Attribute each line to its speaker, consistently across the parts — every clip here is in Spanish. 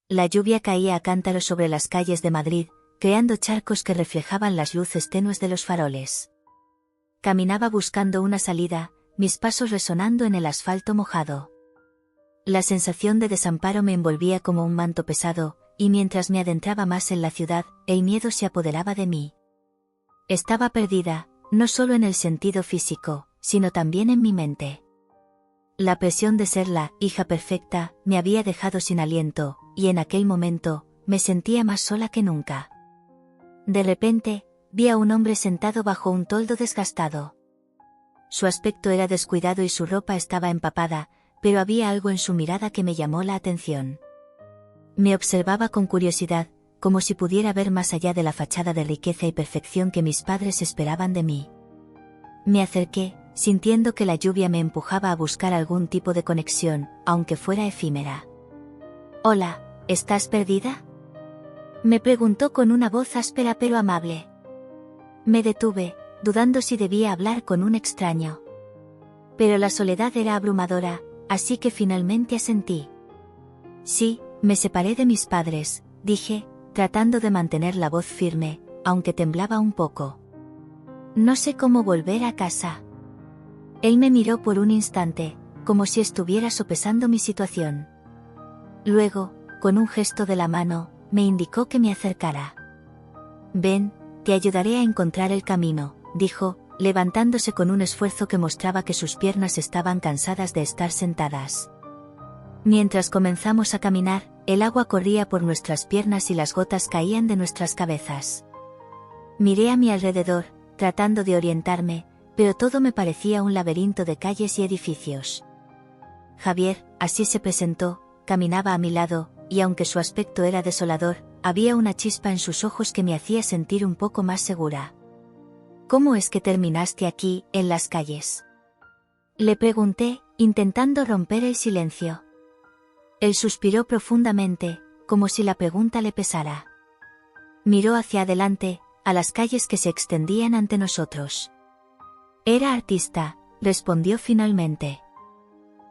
Speaker 1: La lluvia caía a cántaros sobre las calles de Madrid, creando charcos que reflejaban las luces tenues de los faroles. Caminaba buscando una salida, mis pasos resonando en el asfalto mojado. La sensación de desamparo me envolvía como un manto pesado, y mientras me adentraba más en la ciudad, el miedo se apoderaba de mí. Estaba perdida, no solo en el sentido físico, sino también en mi mente. La presión de ser la hija perfecta me había dejado sin aliento, y en aquel momento, me sentía más sola que nunca. De repente, vi a un hombre sentado bajo un toldo desgastado. Su aspecto era descuidado y su ropa estaba empapada, pero había algo en su mirada que me llamó la atención. Me observaba con curiosidad, como si pudiera ver más allá de la fachada de riqueza y perfección que mis padres esperaban de mí. Me acerqué, sintiendo que la lluvia me empujaba a buscar algún tipo de conexión, aunque fuera efímera. «Hola, ¿estás perdida?», me preguntó con una voz áspera pero amable. Me detuve, dudando si debía hablar con un extraño. Pero la soledad era abrumadora, así que finalmente asentí. «Sí, me separé de mis padres», dije, tratando de mantener la voz firme, aunque temblaba un poco. «No sé cómo volver a casa». Él me miró por un instante, como si estuviera sopesando mi situación. Luego, con un gesto de la mano, me indicó que me acercara. «Ven, te ayudaré a encontrar el camino», dijo, levantándose con un esfuerzo que mostraba que sus piernas estaban cansadas de estar sentadas. Mientras comenzamos a caminar, el agua corría por nuestras piernas y las gotas caían de nuestras cabezas. Miré a mi alrededor, tratando de orientarme, pero todo me parecía un laberinto de calles y edificios. Javier, así se presentó, caminaba a mi lado, y aunque su aspecto era desolador, había una chispa en sus ojos que me hacía sentir un poco más segura. «¿Cómo es que terminaste aquí, en las calles?», le pregunté, intentando romper el silencio. Él suspiró profundamente, como si la pregunta le pesara. Miró hacia adelante, a las calles que se extendían ante nosotros. «Era artista», respondió finalmente.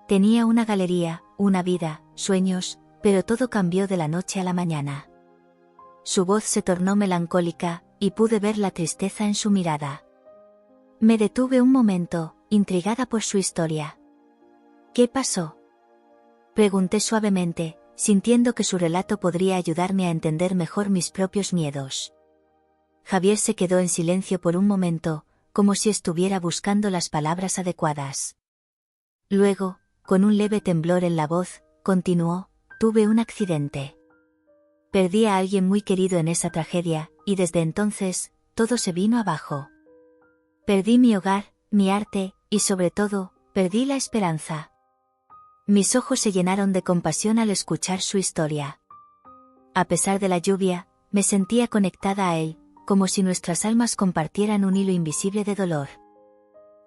Speaker 1: «Tenía una galería, una vida, sueños, pero todo cambió de la noche a la mañana». Su voz se tornó melancólica, y pude ver la tristeza en su mirada. Me detuve un momento, intrigada por su historia. «¿Qué pasó?», pregunté suavemente, sintiendo que su relato podría ayudarme a entender mejor mis propios miedos. Javier se quedó en silencio por un momento, como si estuviera buscando las palabras adecuadas. Luego, con un leve temblor en la voz, continuó: «Tuve un accidente. Perdí a alguien muy querido en esa tragedia, y desde entonces, todo se vino abajo. Perdí mi hogar, mi arte, y sobre todo, perdí la esperanza». Mis ojos se llenaron de compasión al escuchar su historia. A pesar de la lluvia, me sentía conectada a él, como si nuestras almas compartieran un hilo invisible de dolor.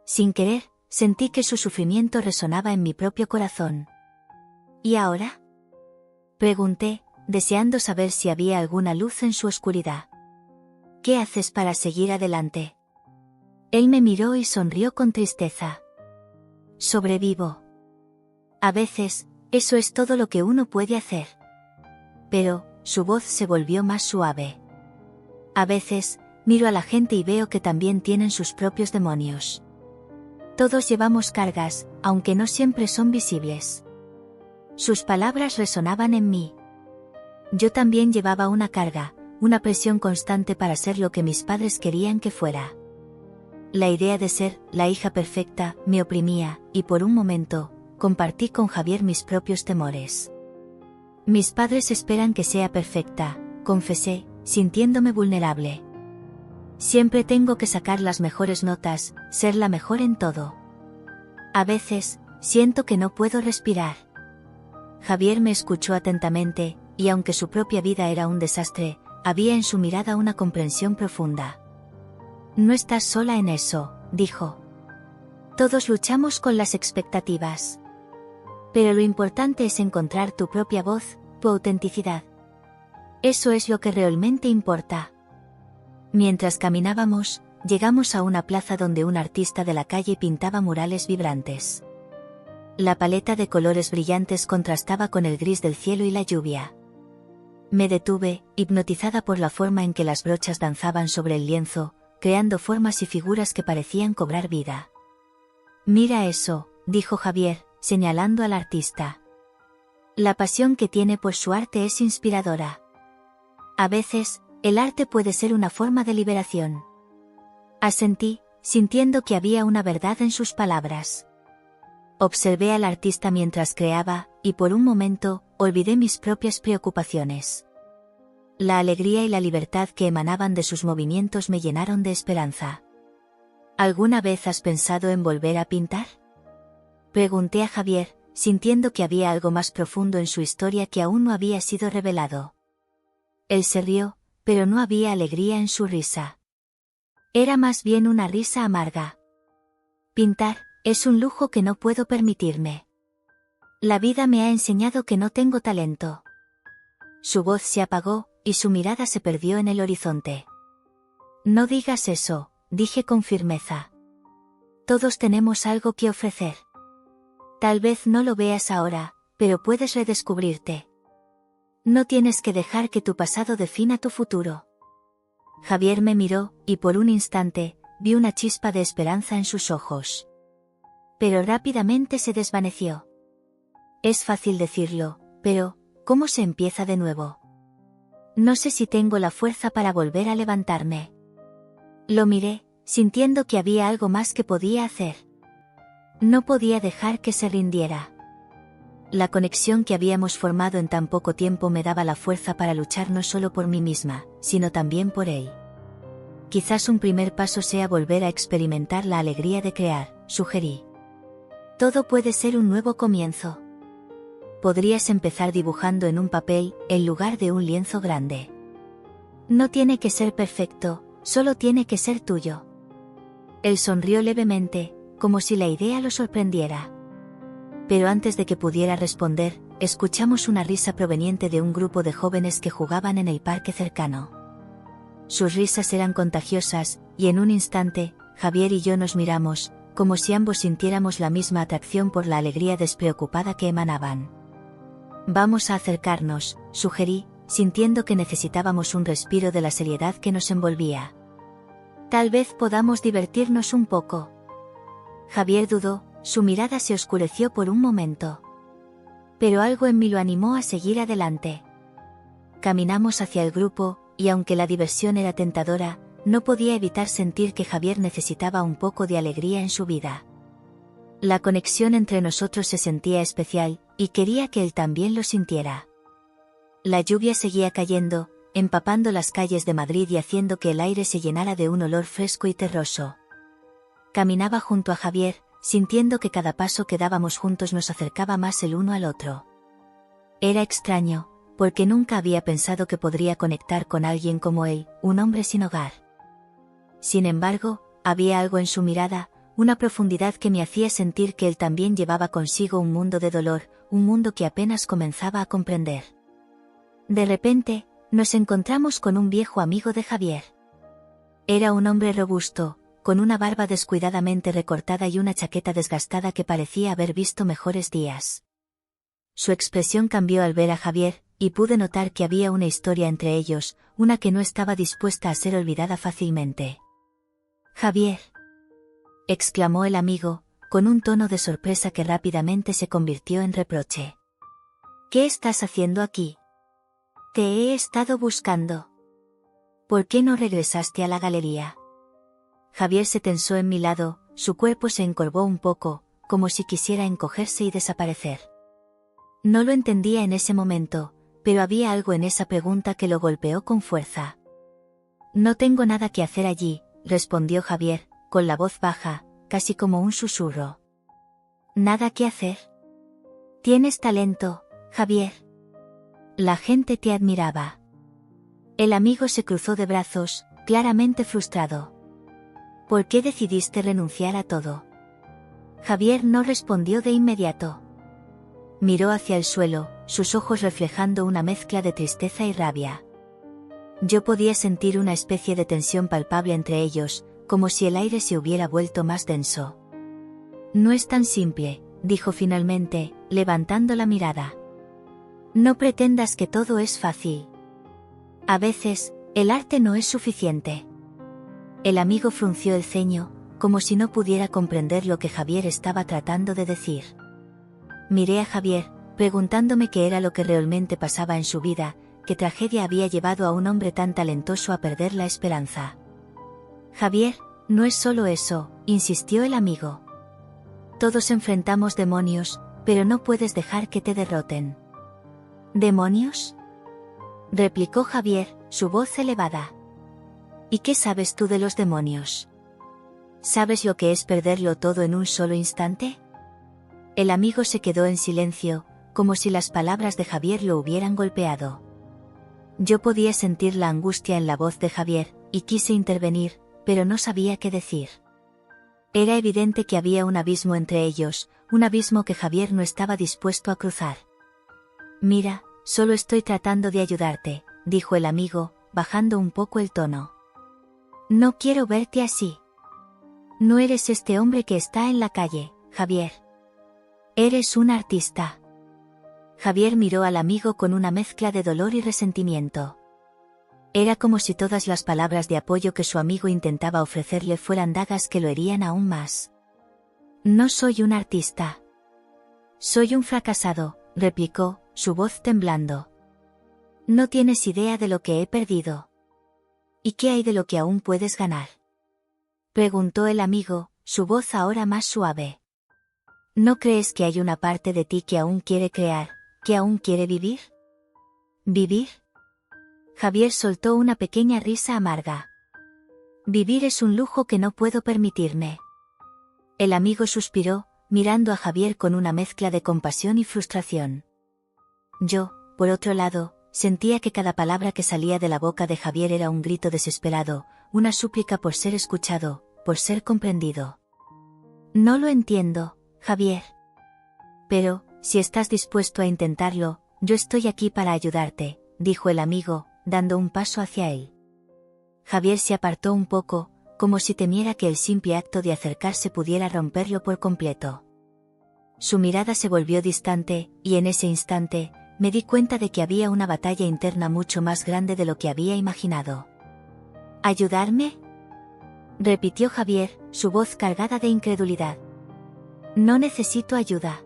Speaker 1: Sin querer, sentí que su sufrimiento resonaba en mi propio corazón. «¿Y ahora?», pregunté, deseando saber si había alguna luz en su oscuridad. «¿Qué haces para seguir adelante?». Él me miró y sonrió con tristeza. «Sobrevivo. A veces, eso es todo lo que uno puede hacer». Pero, su voz se volvió más suave. «A veces, miro a la gente y veo que también tienen sus propios demonios. Todos llevamos cargas, aunque no siempre son visibles». Sus palabras resonaban en mí. Yo también llevaba una carga, una presión constante para ser lo que mis padres querían que fuera. La idea de ser la hija perfecta me oprimía, y por un momento, compartí con Javier mis propios temores. «Mis padres esperan que sea perfecta», confesé, sintiéndome vulnerable. «Siempre tengo que sacar las mejores notas, ser la mejor en todo. A veces, siento que no puedo respirar». Javier me escuchó atentamente, y aunque su propia vida era un desastre, había en su mirada una comprensión profunda. «No estás sola en eso», dijo. «Todos luchamos con las expectativas. Pero lo importante es encontrar tu propia voz, tu autenticidad. Eso es lo que realmente importa». Mientras caminábamos, llegamos a una plaza donde un artista de la calle pintaba murales vibrantes. La paleta de colores brillantes contrastaba con el gris del cielo y la lluvia. Me detuve, hipnotizada por la forma en que las brochas danzaban sobre el lienzo, creando formas y figuras que parecían cobrar vida. «Mira eso», dijo Javier, señalando al artista. «La pasión que tiene por su arte es inspiradora. A veces, el arte puede ser una forma de liberación». Asentí, sintiendo que había una verdad en sus palabras. Observé al artista mientras creaba, y por un momento, olvidé mis propias preocupaciones. La alegría y la libertad que emanaban de sus movimientos me llenaron de esperanza. ¿Alguna vez has pensado en volver a pintar?, pregunté a Javier, sintiendo que había algo más profundo en su historia que aún no había sido revelado. Él se rió, pero no había alegría en su risa. Era más bien una risa amarga. «Pintar es un lujo que no puedo permitirme. La vida me ha enseñado que no tengo talento». Su voz se apagó, y su mirada se perdió en el horizonte. «No digas eso», dije con firmeza. «Todos tenemos algo que ofrecer. Tal vez no lo veas ahora, pero puedes redescubrirte. No tienes que dejar que tu pasado defina tu futuro». Javier me miró, y por un instante, vi una chispa de esperanza en sus ojos. Pero rápidamente se desvaneció. Es fácil decirlo, pero, ¿cómo se empieza de nuevo? No sé si tengo la fuerza para volver a levantarme. Lo miré, sintiendo que había algo más que podía hacer. No podía dejar que se rindiera. La conexión que habíamos formado en tan poco tiempo me daba la fuerza para luchar no solo por mí misma, sino también por él. Quizás un primer paso sea volver a experimentar la alegría de crear, sugerí. Todo puede ser un nuevo comienzo. Podrías empezar dibujando en un papel, en lugar de un lienzo grande. No tiene que ser perfecto, solo tiene que ser tuyo. Él sonrió levemente, como si la idea lo sorprendiera. Pero antes de que pudiera responder, escuchamos una risa proveniente de un grupo de jóvenes que jugaban en el parque cercano. Sus risas eran contagiosas, y en un instante, Javier y yo nos miramos, como si ambos sintiéramos la misma atracción por la alegría despreocupada que emanaban. «Vamos a acercarnos», sugerí, sintiendo que necesitábamos un respiro de la seriedad que nos envolvía. «Tal vez podamos divertirnos un poco». Javier dudó, su mirada se oscureció por un momento. Pero algo en mí lo animó a seguir adelante. Caminamos hacia el grupo, y aunque la diversión era tentadora, no podía evitar sentir que Javier necesitaba un poco de alegría en su vida. La conexión entre nosotros se sentía especial, y quería que él también lo sintiera. La lluvia seguía cayendo, empapando las calles de Madrid y haciendo que el aire se llenara de un olor fresco y terroso. Caminaba junto a Javier, sintiendo que cada paso que dábamos juntos nos acercaba más el uno al otro. Era extraño, porque nunca había pensado que podría conectar con alguien como él, un hombre sin hogar. Sin embargo, había algo en su mirada, una profundidad que me hacía sentir que él también llevaba consigo un mundo de dolor, un mundo que apenas comenzaba a comprender. De repente, nos encontramos con un viejo amigo de Javier. Era un hombre robusto, con una barba descuidadamente recortada y una chaqueta desgastada que parecía haber visto mejores días. Su expresión cambió al ver a Javier, y pude notar que había una historia entre ellos, una que no estaba dispuesta a ser olvidada fácilmente. «Javier», exclamó el amigo, con un tono de sorpresa que rápidamente se convirtió en reproche. «¿Qué estás haciendo aquí? Te he estado buscando. ¿Por qué no regresaste a la galería?» Javier se tensó en mi lado, su cuerpo se encorvó un poco, como si quisiera encogerse y desaparecer. No lo entendía en ese momento, pero había algo en esa pregunta que lo golpeó con fuerza. «No tengo nada que hacer allí», respondió Javier, con la voz baja, casi como un susurro. «¿Nada que hacer? Tienes talento, Javier. La gente te admiraba». El amigo se cruzó de brazos, claramente frustrado. «¿Por qué decidiste renunciar a todo?». Javier no respondió de inmediato. Miró hacia el suelo, sus ojos reflejando una mezcla de tristeza y rabia. Yo podía sentir una especie de tensión palpable entre ellos, como si el aire se hubiera vuelto más denso. «No es tan simple», dijo finalmente, levantando la mirada. «No pretendas que todo es fácil». A veces, el arte no es suficiente. El amigo frunció el ceño, como si no pudiera comprender lo que Javier estaba tratando de decir. Miré a Javier, preguntándome qué era lo que realmente pasaba en su vida, qué tragedia había llevado a un hombre tan talentoso a perder la esperanza. Javier, no es solo eso, insistió el amigo. Todos enfrentamos demonios, pero no puedes dejar que te derroten. ¿Demonios?, replicó Javier, su voz elevada. ¿Y qué sabes tú de los demonios? ¿Sabes lo que es perderlo todo en un solo instante? El amigo se quedó en silencio, como si las palabras de Javier lo hubieran golpeado. Yo podía sentir la angustia en la voz de Javier, y quise intervenir, pero no sabía qué decir. Era evidente que había un abismo entre ellos, un abismo que Javier no estaba dispuesto a cruzar. Mira, solo estoy tratando de ayudarte, dijo el amigo, bajando un poco el tono. No quiero verte así. No eres este hombre que está en la calle, Javier. Eres un artista. Javier miró al amigo con una mezcla de dolor y resentimiento. Era como si todas las palabras de apoyo que su amigo intentaba ofrecerle fueran dagas que lo herían aún más. No soy un artista. Soy un fracasado, replicó, su voz temblando. No tienes idea de lo que he perdido. ¿Y qué hay de lo que aún puedes ganar?, preguntó el amigo, su voz ahora más suave. ¿No crees que hay una parte de ti que aún quiere crear, que aún quiere vivir? ¿Vivir? Javier soltó una pequeña risa amarga. Vivir es un lujo que no puedo permitirme. El amigo suspiró, mirando a Javier con una mezcla de compasión y frustración. Yo, por otro lado, sentía que cada palabra que salía de la boca de Javier era un grito desesperado, una súplica por ser escuchado, por ser comprendido. No lo entiendo, Javier. Pero, si estás dispuesto a intentarlo, yo estoy aquí para ayudarte, dijo el amigo, dando un paso hacia él. Javier se apartó un poco, como si temiera que el simple acto de acercarse pudiera romperlo por completo. Su mirada se volvió distante, y en ese instante, me di cuenta de que había una batalla interna mucho más grande de lo que había imaginado. ¿Ayudarme?, repitió Javier, su voz cargada de incredulidad. No necesito ayuda.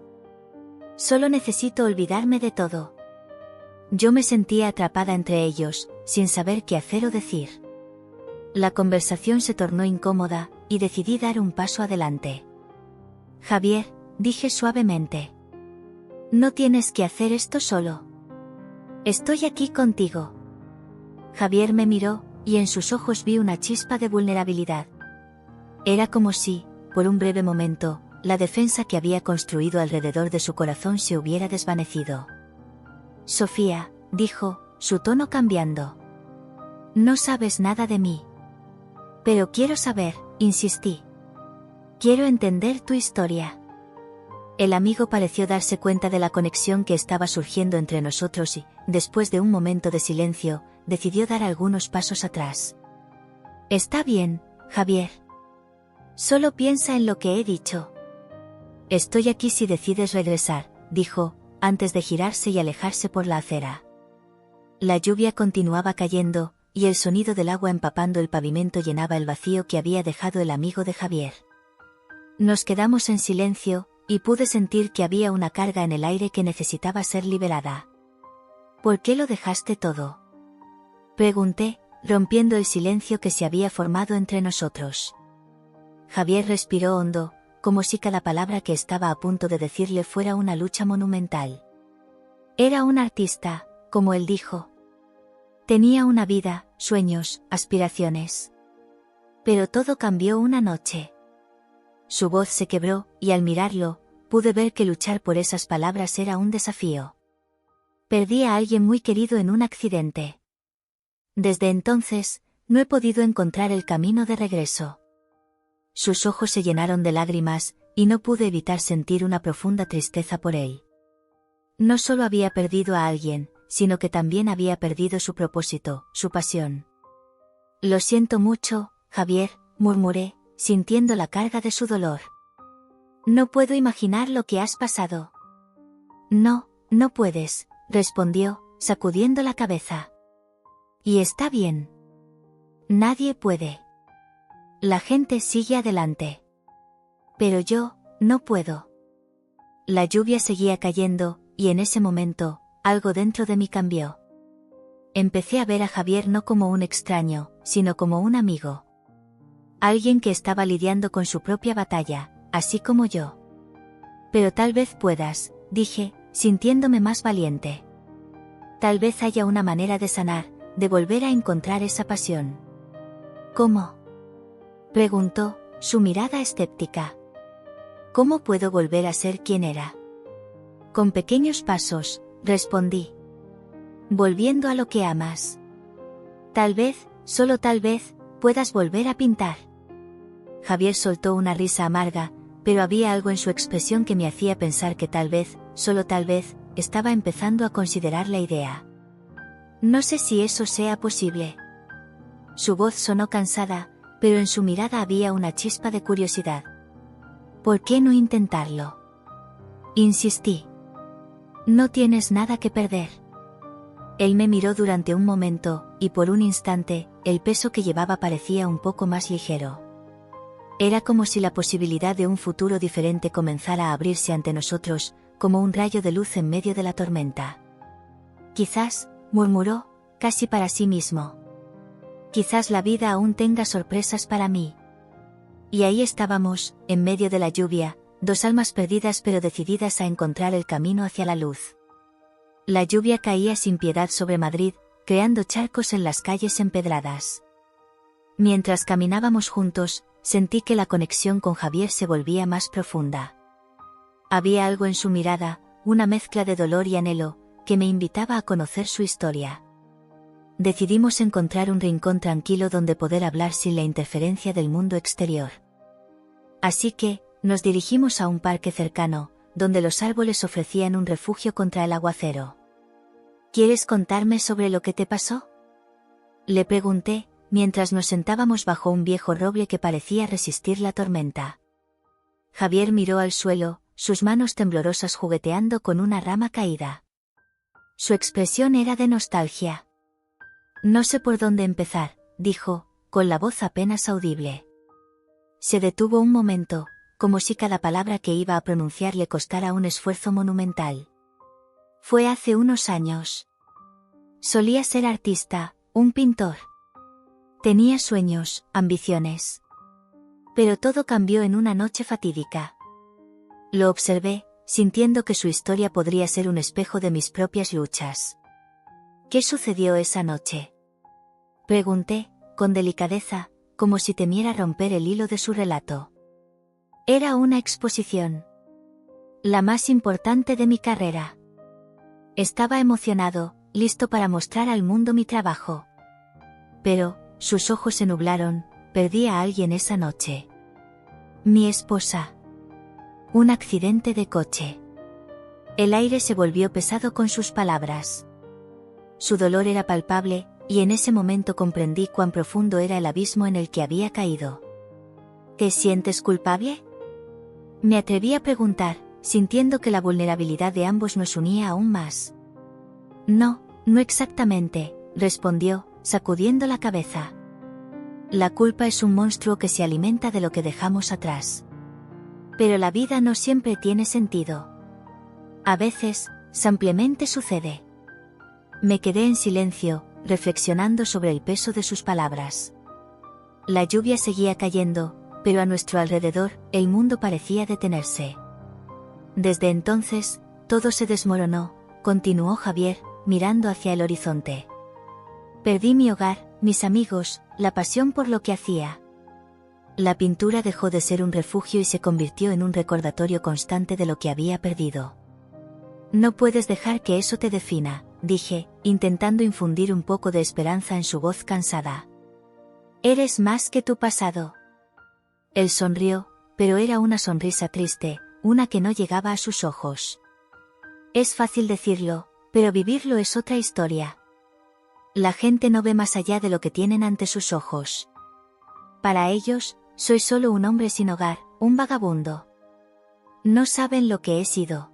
Speaker 1: Solo necesito olvidarme de todo. Yo me sentía atrapada entre ellos, sin saber qué hacer o decir. La conversación se tornó incómoda, y decidí dar un paso adelante. Javier, dije suavemente. No tienes que hacer esto solo. Estoy aquí contigo. Javier me miró, y en sus ojos vi una chispa de vulnerabilidad. Era como si, por un breve momento, la defensa que había construido alrededor de su corazón se hubiera desvanecido. Sofía, dijo, su tono cambiando. No sabes nada de mí. Pero quiero saber, insistí. Quiero entender tu historia. El amigo pareció darse cuenta de la conexión que estaba surgiendo entre nosotros y, después de un momento de silencio, decidió dar algunos pasos atrás. Está bien, Javier. Solo piensa en lo que he dicho. Estoy aquí si decides regresar, dijo, antes de girarse y alejarse por la acera. La lluvia continuaba cayendo, y el sonido del agua empapando el pavimento llenaba el vacío que había dejado el amigo de Javier. Nos quedamos en silencio, y pude sentir que había una carga en el aire que necesitaba ser liberada. ¿Por qué lo dejaste todo?, pregunté, rompiendo el silencio que se había formado entre nosotros. Javier respiró hondo, como si cada palabra que estaba a punto de decirle fuera una lucha monumental. Era un artista, como él dijo. Tenía una vida, sueños, aspiraciones. Pero todo cambió una noche. Su voz se quebró, y al mirarlo, pude ver que luchar por esas palabras era un desafío. Perdí a alguien muy querido en un accidente. Desde entonces, no he podido encontrar el camino de regreso. Sus ojos se llenaron de lágrimas, y no pude evitar sentir una profunda tristeza por él. No solo había perdido a alguien, sino que también había perdido su propósito, su pasión. Lo siento mucho, Javier, murmuré, sintiendo la carga de su dolor. No puedo imaginar lo que has pasado. No, no puedes, respondió, sacudiendo la cabeza. Y está bien. Nadie puede. La gente sigue adelante. Pero yo, no puedo. La lluvia seguía cayendo, y en ese momento, algo dentro de mí cambió. Empecé a ver a Javier no como un extraño, sino como un amigo. Alguien que estaba lidiando con su propia batalla, así como yo. Pero tal vez puedas, dije, sintiéndome más valiente. Tal vez haya una manera de sanar, de volver a encontrar esa pasión. ¿Cómo? Preguntó, su mirada escéptica. ¿Cómo puedo volver a ser quien era? Con pequeños pasos, respondí. Volviendo a lo que amas. Tal vez, solo tal vez, puedas volver a pintar. Javier soltó una risa amarga, pero había algo en su expresión que me hacía pensar que tal vez, solo tal vez, estaba empezando a considerar la idea. No sé si eso sea posible. Su voz sonó cansada, pero en su mirada había una chispa de curiosidad. ¿Por qué no intentarlo? Insistí. No tienes nada que perder. Él me miró durante un momento, y por un instante, el peso que llevaba parecía un poco más ligero. Era como si la posibilidad de un futuro diferente comenzara a abrirse ante nosotros, como un rayo de luz en medio de la tormenta. Quizás, murmuró, casi para sí mismo. Quizás la vida aún tenga sorpresas para mí. Y ahí estábamos, en medio de la lluvia, dos almas perdidas pero decididas a encontrar el camino hacia la luz. La lluvia caía sin piedad sobre Madrid, creando charcos en las calles empedradas. Mientras caminábamos juntos, sentí que la conexión con Javier se volvía más profunda. Había algo en su mirada, una mezcla de dolor y anhelo, que me invitaba a conocer su historia. Decidimos encontrar un rincón tranquilo donde poder hablar sin la interferencia del mundo exterior. Así que, nos dirigimos a un parque cercano, donde los árboles ofrecían un refugio contra el aguacero. ¿Quieres contarme sobre lo que te pasó? Le pregunté, mientras nos sentábamos bajo un viejo roble que parecía resistir la tormenta. Javier miró al suelo, sus manos temblorosas jugueteando con una rama caída. Su expresión era de nostalgia. No sé por dónde empezar, dijo, con la voz apenas audible. Se detuvo un momento, como si cada palabra que iba a pronunciar le costara un esfuerzo monumental. Fue hace unos años. Solía ser artista, un pintor. Tenía sueños, ambiciones. Pero todo cambió en una noche fatídica. Lo observé, sintiendo que su historia podría ser un espejo de mis propias luchas. ¿Qué sucedió esa noche? Pregunté, con delicadeza, como si temiera romper el hilo de su relato. Era una exposición. La más importante de mi carrera. Estaba emocionado, listo para mostrar al mundo mi trabajo. Pero, sus ojos se nublaron, perdí a alguien esa noche. Mi esposa. Un accidente de coche. El aire se volvió pesado con sus palabras. Su dolor era palpable, y en ese momento comprendí cuán profundo era el abismo en el que había caído. ¿Te sientes culpable? Me atreví a preguntar, sintiendo que la vulnerabilidad de ambos nos unía aún más. No, no exactamente, respondió, sacudiendo la cabeza. La culpa es un monstruo que se alimenta de lo que dejamos atrás. Pero la vida no siempre tiene sentido. A veces, simplemente sucede. Me quedé en silencio, reflexionando sobre el peso de sus palabras. La lluvia seguía cayendo, pero a nuestro alrededor, el mundo parecía detenerse. Desde entonces, todo se desmoronó, continuó Javier, mirando hacia el horizonte. Perdí mi hogar, mis amigos, la pasión por lo que hacía. La pintura dejó de ser un refugio y se convirtió en un recordatorio constante de lo que había perdido. No puedes dejar que eso te defina, dije, intentando infundir un poco de esperanza en su voz cansada. Eres más que tu pasado. Él sonrió, pero era una sonrisa triste, una que no llegaba a sus ojos. Es fácil decirlo, pero vivirlo es otra historia. La gente no ve más allá de lo que tienen ante sus ojos. Para ellos, soy solo un hombre sin hogar, un vagabundo. No saben lo que he sido.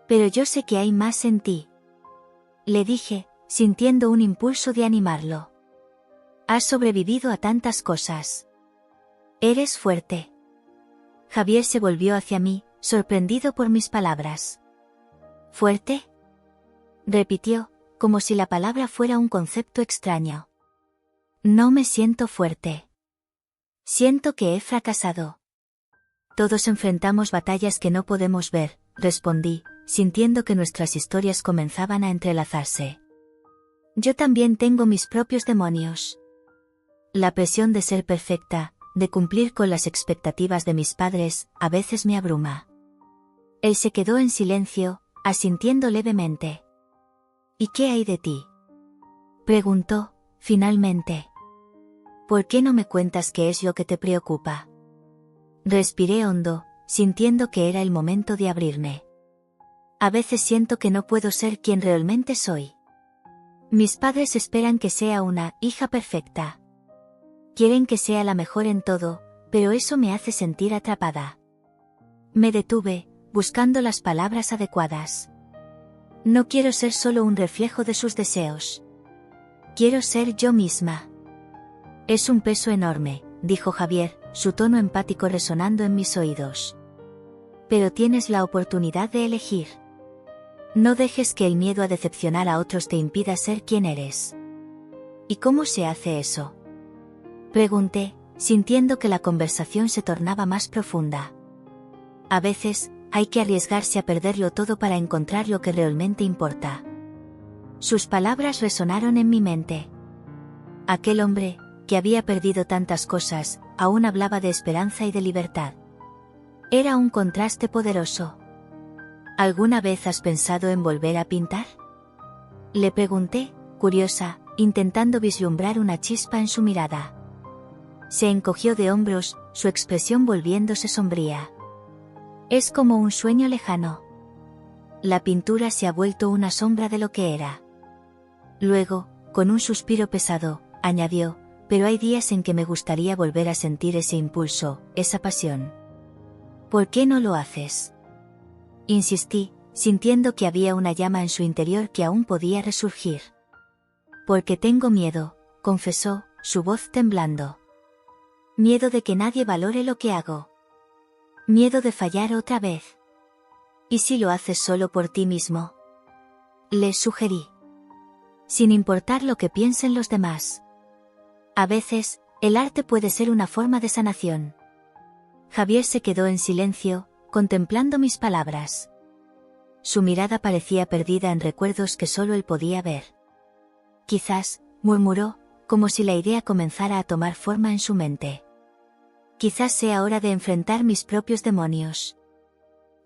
Speaker 1: Pero yo sé que hay más en ti. Le dije, sintiendo un impulso de animarlo. Has sobrevivido a tantas cosas. Eres fuerte. Javier se volvió hacia mí, sorprendido por mis palabras. ¿Fuerte?, repitió, como si la palabra fuera un concepto extraño. No me siento fuerte. Siento que he fracasado. Todos enfrentamos batallas que no podemos ver, respondí, sintiendo que nuestras historias comenzaban a entrelazarse. Yo también tengo mis propios demonios. La presión de ser perfecta, de cumplir con las expectativas de mis padres, a veces me abruma. Él se quedó en silencio, asintiendo levemente. ¿Y qué hay de ti?, preguntó, finalmente. ¿Por qué no me cuentas qué es lo que te preocupa? Respiré hondo, sintiendo que era el momento de abrirme. A veces siento que no puedo ser quien realmente soy. Mis padres esperan que sea una hija perfecta. Quieren que sea la mejor en todo, pero eso me hace sentir atrapada. Me detuve, buscando las palabras adecuadas. No quiero ser solo un reflejo de sus deseos. Quiero ser yo misma. Es un peso enorme, dijo Javier, su tono empático resonando en mis oídos. Pero tienes la oportunidad de elegir. No dejes que el miedo a decepcionar a otros te impida ser quien eres. ¿Y cómo se hace eso?, pregunté, sintiendo que la conversación se tornaba más profunda. A veces, hay que arriesgarse a perderlo todo para encontrar lo que realmente importa. Sus palabras resonaron en mi mente. Aquel hombre, que había perdido tantas cosas, aún hablaba de esperanza y de libertad. Era un contraste poderoso. ¿Alguna vez has pensado en volver a pintar?, le pregunté, curiosa, intentando vislumbrar una chispa en su mirada. Se encogió de hombros, su expresión volviéndose sombría. Es como un sueño lejano. La pintura se ha vuelto una sombra de lo que era. Luego, con un suspiro pesado, añadió, pero hay días en que me gustaría volver a sentir ese impulso, esa pasión. ¿Por qué no lo haces?, insistí, sintiendo que había una llama en su interior que aún podía resurgir. Porque tengo miedo, confesó, su voz temblando. Miedo de que nadie valore lo que hago. Miedo de fallar otra vez. ¿Y si lo haces solo por ti mismo?, le sugerí. Sin importar lo que piensen los demás. A veces, el arte puede ser una forma de sanación. Javier se quedó en silencio, contemplando mis palabras. Su mirada parecía perdida en recuerdos que solo él podía ver. Quizás, murmuró, como si la idea comenzara a tomar forma en su mente. Quizás sea hora de enfrentar mis propios demonios.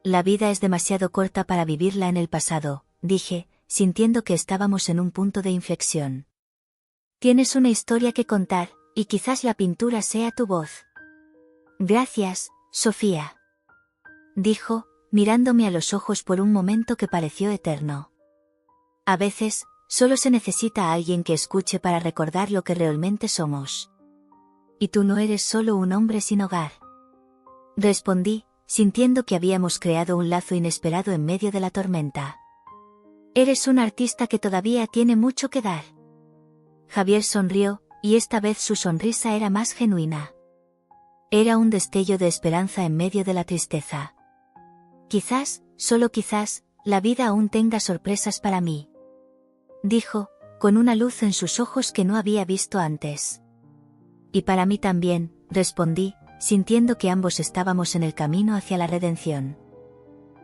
Speaker 1: La vida es demasiado corta para vivirla en el pasado, dije, sintiendo que estábamos en un punto de inflexión. Tienes una historia que contar, y quizás la pintura sea tu voz. Gracias, Sofía, dijo, mirándome a los ojos por un momento que pareció eterno. A veces, solo se necesita a alguien que escuche para recordar lo que realmente somos. Y tú no eres solo un hombre sin hogar. Respondí, sintiendo que habíamos creado un lazo inesperado en medio de la tormenta. Eres un artista que todavía tiene mucho que dar. Javier sonrió, y esta vez su sonrisa era más genuina. Era un destello de esperanza en medio de la tristeza. Quizás, solo quizás, la vida aún tenga sorpresas para mí, dijo, con una luz en sus ojos que no había visto antes. Y para mí también, respondí, sintiendo que ambos estábamos en el camino hacia la redención.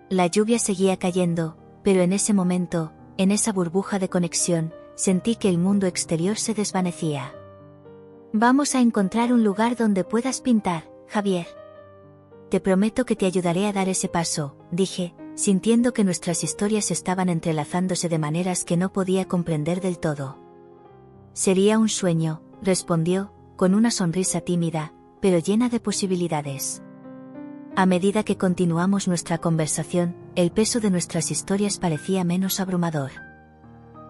Speaker 1: La lluvia seguía cayendo, pero en ese momento, en esa burbuja de conexión, sentí que el mundo exterior se desvanecía. Vamos a encontrar un lugar donde puedas pintar, Javier. Te prometo que te ayudaré a dar ese paso, dije, sintiendo que nuestras historias estaban entrelazándose de maneras que no podía comprender del todo. Sería un sueño, respondió, con una sonrisa tímida, pero llena de posibilidades. A medida que continuamos nuestra conversación, el peso de nuestras historias parecía menos abrumador.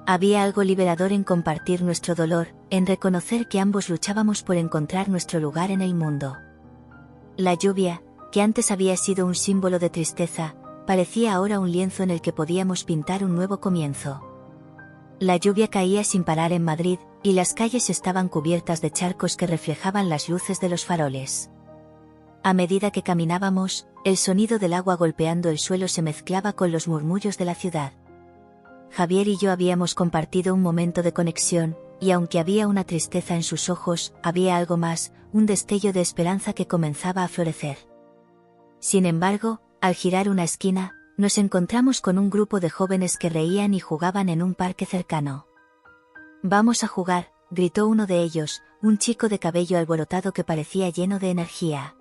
Speaker 1: Había algo liberador en compartir nuestro dolor, en reconocer que ambos luchábamos por encontrar nuestro lugar en el mundo. La lluvia, que antes había sido un símbolo de tristeza, parecía ahora un lienzo en el que podíamos pintar un nuevo comienzo. La lluvia caía sin parar en Madrid, y las calles estaban cubiertas de charcos que reflejaban las luces de los faroles. A medida que caminábamos, el sonido del agua golpeando el suelo se mezclaba con los murmullos de la ciudad. Javier y yo habíamos compartido un momento de conexión, y aunque había una tristeza en sus ojos, había algo más, un destello de esperanza que comenzaba a florecer. Sin embargo, al girar una esquina, nos encontramos con un grupo de jóvenes que reían y jugaban en un parque cercano. «Vamos a jugar», gritó uno de ellos, un chico de cabello alborotado que parecía lleno de energía.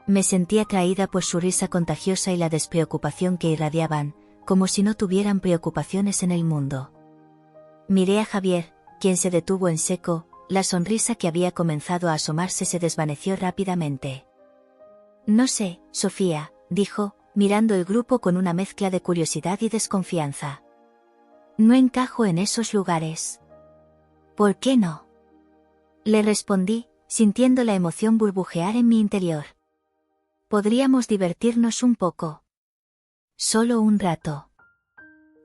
Speaker 1: Me sentí atraída por su risa contagiosa y la despreocupación que irradiaban, como si no tuvieran preocupaciones en el mundo. Miré a Javier, quien se detuvo en seco, la sonrisa que había comenzado a asomarse se desvaneció rápidamente. «No sé, Sofía», dijo, mirando el grupo con una mezcla de curiosidad y desconfianza. «No encajo en esos lugares». «¿Por qué no?», le respondí, sintiendo la emoción burbujear en mi interior. «Podríamos divertirnos un poco. Solo un rato».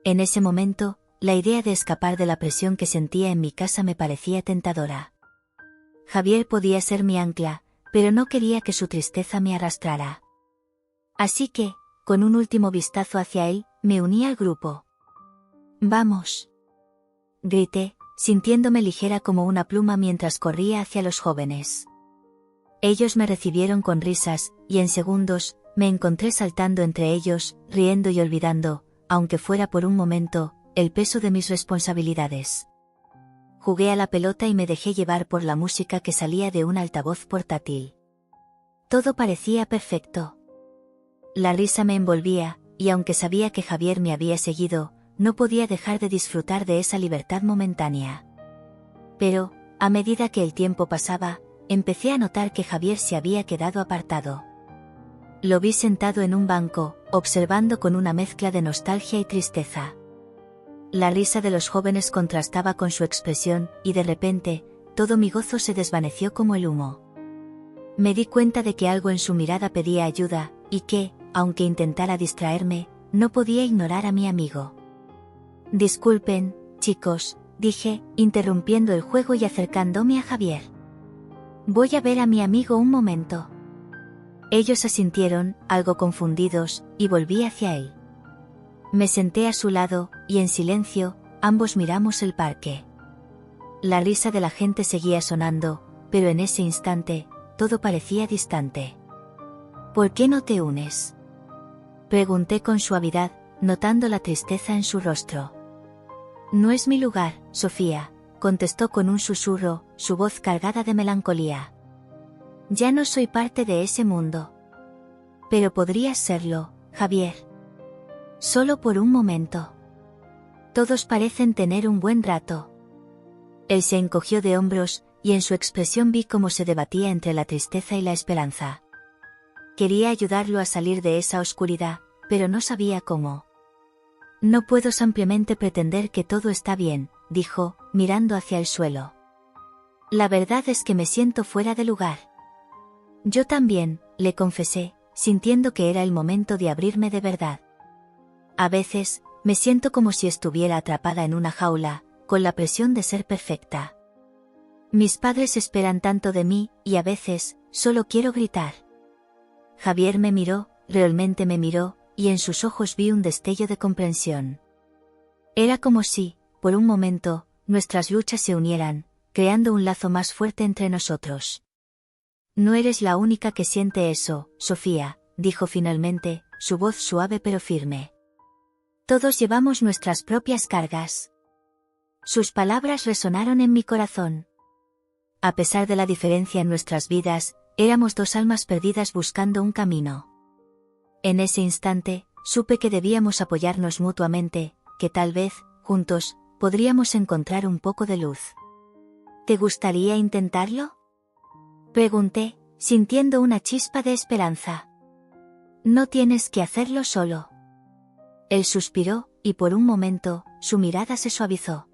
Speaker 1: En ese momento, la idea de escapar de la presión que sentía en mi casa me parecía tentadora. Javier podía ser mi ancla, pero no quería que su tristeza me arrastrara. Así que, con un último vistazo hacia él, me uní al grupo. «Vamos», grité, sintiéndome ligera como una pluma mientras corría hacia los jóvenes. Ellos me recibieron con risas, y en segundos, me encontré saltando entre ellos, riendo y olvidando, aunque fuera por un momento, el peso de mis responsabilidades. Jugué a la pelota y me dejé llevar por la música que salía de un altavoz portátil. Todo parecía perfecto. La risa me envolvía, y aunque sabía que Javier me había seguido, no podía dejar de disfrutar de esa libertad momentánea. Pero, a medida que el tiempo pasaba, empecé a notar que Javier se había quedado apartado. Lo vi sentado en un banco, observando con una mezcla de nostalgia y tristeza. La risa de los jóvenes contrastaba con su expresión, y de repente, todo mi gozo se desvaneció como el humo. Me di cuenta de que algo en su mirada pedía ayuda, y que, aunque intentara distraerme, no podía ignorar a mi amigo. «Disculpen, chicos», dije, interrumpiendo el juego y acercándome a Javier. «Voy a ver a mi amigo un momento». Ellos asintieron, algo confundidos, y volví hacia él. Me senté a su lado, y en silencio, ambos miramos el parque. La risa de la gente seguía sonando, pero en ese instante, todo parecía distante. «¿Por qué no te unes?», pregunté con suavidad, notando la tristeza en su rostro. «No es mi lugar, Sofía», contestó con un susurro, su voz cargada de melancolía. «Ya no soy parte de ese mundo». «Pero podrías serlo, Javier. Solo por un momento. Todos parecen tener un buen rato». Él se encogió de hombros, y en su expresión vi cómo se debatía entre la tristeza y la esperanza. Quería ayudarlo a salir de esa oscuridad, pero no sabía cómo. «No puedo simplemente pretender que todo está bien», dijo, mirando hacia el suelo. «La verdad es que me siento fuera de lugar». «Yo también», le confesé, sintiendo que era el momento de abrirme de verdad. «A veces, me siento como si estuviera atrapada en una jaula, con la presión de ser perfecta. Mis padres esperan tanto de mí, y a veces, solo quiero gritar». Javier me miró, realmente me miró, y en sus ojos vi un destello de comprensión. Era como si, por un momento, nuestras luchas se unieran, creando un lazo más fuerte entre nosotros. «No eres la única que siente eso, Sofía», dijo finalmente, su voz suave pero firme. «Todos llevamos nuestras propias cargas». Sus palabras resonaron en mi corazón. A pesar de la diferencia en nuestras vidas, éramos dos almas perdidas buscando un camino. En ese instante, supe que debíamos apoyarnos mutuamente, que tal vez, juntos, podríamos encontrar un poco de luz. «¿Te gustaría intentarlo?», pregunté, sintiendo una chispa de esperanza. «No tienes que hacerlo solo». Él suspiró, y por un momento, su mirada se suavizó.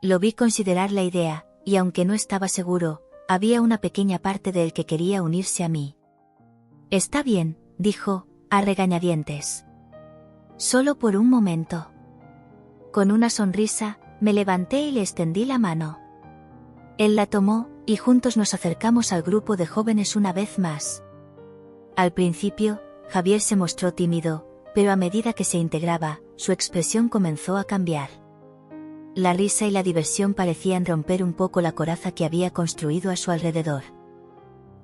Speaker 1: Lo vi considerar la idea, y aunque no estaba seguro, había una pequeña parte de él que quería unirse a mí. «Está bien», dijo, a regañadientes. «Solo por un momento». Con una sonrisa, me levanté y le extendí la mano. Él la tomó, y juntos nos acercamos al grupo de jóvenes una vez más. Al principio, Javier se mostró tímido, pero a medida que se integraba, su expresión comenzó a cambiar. La risa y la diversión parecían romper un poco la coraza que había construido a su alrededor.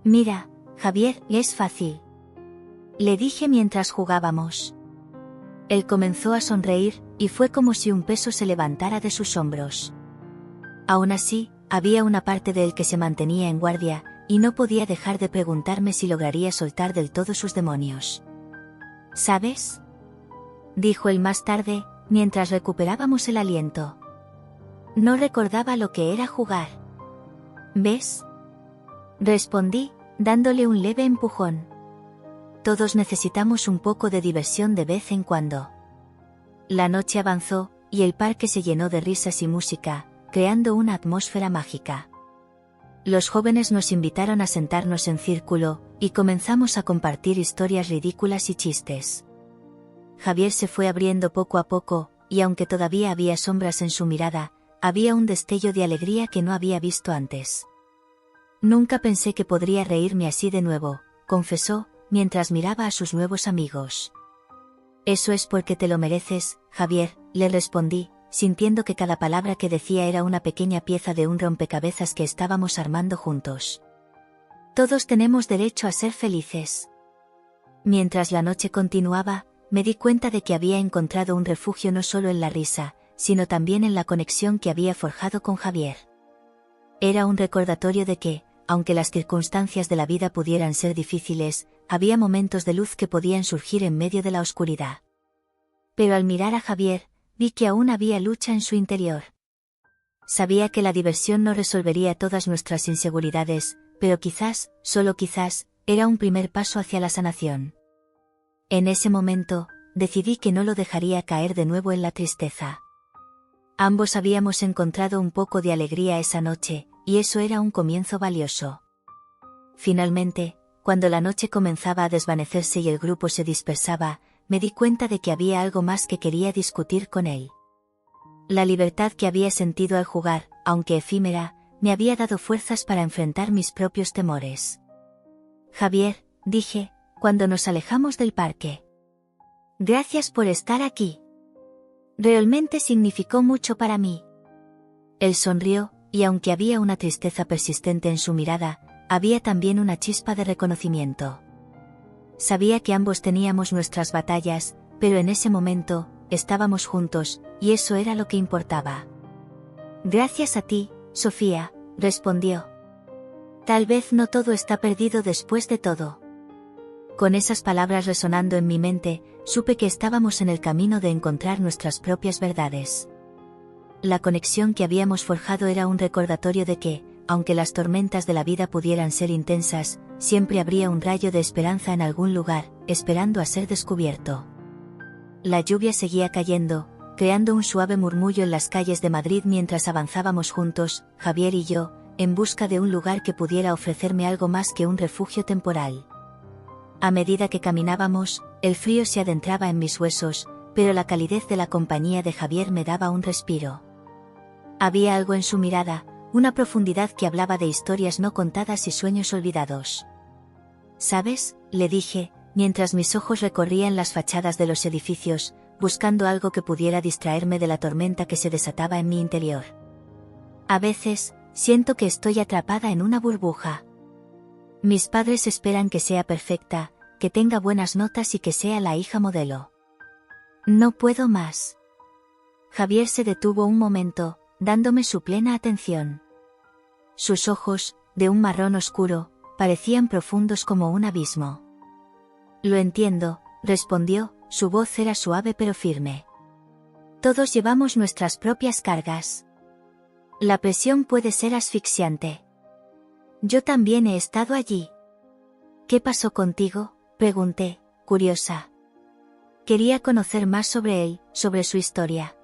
Speaker 1: «Mira, Javier, es fácil», le dije mientras jugábamos. Él comenzó a sonreír, y fue como si un peso se levantara de sus hombros. Aún así, había una parte de él que se mantenía en guardia, y no podía dejar de preguntarme si lograría soltar del todo sus demonios. «¿Sabes?», dijo él más tarde, mientras recuperábamos el aliento. «No recordaba lo que era jugar». «¿Ves?», respondí, dándole un leve empujón. «Todos necesitamos un poco de diversión de vez en cuando». La noche avanzó, y el parque se llenó de risas y música, creando una atmósfera mágica. Los jóvenes nos invitaron a sentarnos en círculo, y comenzamos a compartir historias ridículas y chistes. Javier se fue abriendo poco a poco, y aunque todavía había sombras en su mirada, había un destello de alegría que no había visto antes. «Nunca pensé que podría reírme así de nuevo», confesó, mientras miraba a sus nuevos amigos. «Eso es porque te lo mereces, Javier», le respondí, sintiendo que cada palabra que decía era una pequeña pieza de un rompecabezas que estábamos armando juntos. «Todos tenemos derecho a ser felices». Mientras la noche continuaba, me di cuenta de que había encontrado un refugio no solo en la risa, sino también en la conexión que había forjado con Javier. Era un recordatorio de que, aunque las circunstancias de la vida pudieran ser difíciles, había momentos de luz que podían surgir en medio de la oscuridad. Pero al mirar a Javier, vi que aún había lucha en su interior. Sabía que la diversión no resolvería todas nuestras inseguridades, pero quizás, solo quizás, era un primer paso hacia la sanación. En ese momento, decidí que no lo dejaría caer de nuevo en la tristeza. Ambos habíamos encontrado un poco de alegría esa noche, y eso era un comienzo valioso. Finalmente, cuando la noche comenzaba a desvanecerse y el grupo se dispersaba, me di cuenta de que había algo más que quería discutir con él. La libertad que había sentido al jugar, aunque efímera, me había dado fuerzas para enfrentar mis propios temores. «Javier», dije, cuando nos alejamos del parque. «Gracias por estar aquí. Realmente significó mucho para mí». Él sonrió, y aunque había una tristeza persistente en su mirada, había también una chispa de reconocimiento. Sabía que ambos teníamos nuestras batallas, pero en ese momento, estábamos juntos, y eso era lo que importaba. «Gracias a ti, Sofía», respondió. «Tal vez no todo está perdido después de todo». Con esas palabras resonando en mi mente, supe que estábamos en el camino de encontrar nuestras propias verdades. La conexión que habíamos forjado era un recordatorio de que, aunque las tormentas de la vida pudieran ser intensas, siempre habría un rayo de esperanza en algún lugar, esperando a ser descubierto. La lluvia seguía cayendo, creando un suave murmullo en las calles de Madrid mientras avanzábamos juntos, Javier y yo, en busca de un lugar que pudiera ofrecerme algo más que un refugio temporal. A medida que caminábamos, el frío se adentraba en mis huesos, pero la calidez de la compañía de Javier me daba un respiro. Había algo en su mirada, una profundidad que hablaba de historias no contadas y sueños olvidados. «¿Sabes?», le dije, mientras mis ojos recorrían las fachadas de los edificios, buscando algo que pudiera distraerme de la tormenta que se desataba en mi interior. «A veces, siento que estoy atrapada en una burbuja. Mis padres esperan que sea perfecta, que tenga buenas notas y que sea la hija modelo. No puedo más». Javier se detuvo un momento, dándome su plena atención. Sus ojos, de un marrón oscuro, parecían profundos como un abismo. «Lo entiendo», respondió, su voz era suave pero firme. «Todos llevamos nuestras propias cargas. La presión puede ser asfixiante. Yo también he estado allí». «¿Qué pasó contigo?», pregunté, curiosa. Quería conocer más sobre él, sobre su historia.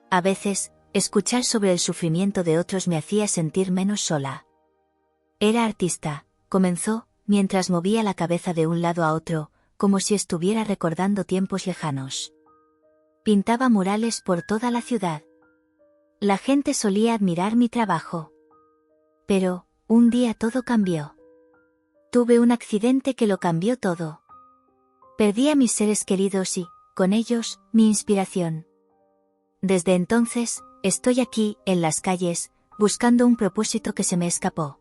Speaker 1: A veces, escuchar sobre el sufrimiento de otros me hacía sentir menos sola. «Era artista», comenzó, mientras movía la cabeza de un lado a otro, como si estuviera recordando tiempos lejanos. Pintaba murales por toda la ciudad. La gente solía admirar mi trabajo. Pero, un día todo cambió. Tuve un accidente que lo cambió todo. Perdí a mis seres queridos y, con ellos, mi inspiración. Desde entonces, estoy aquí, en las calles, buscando un propósito que se me escapó.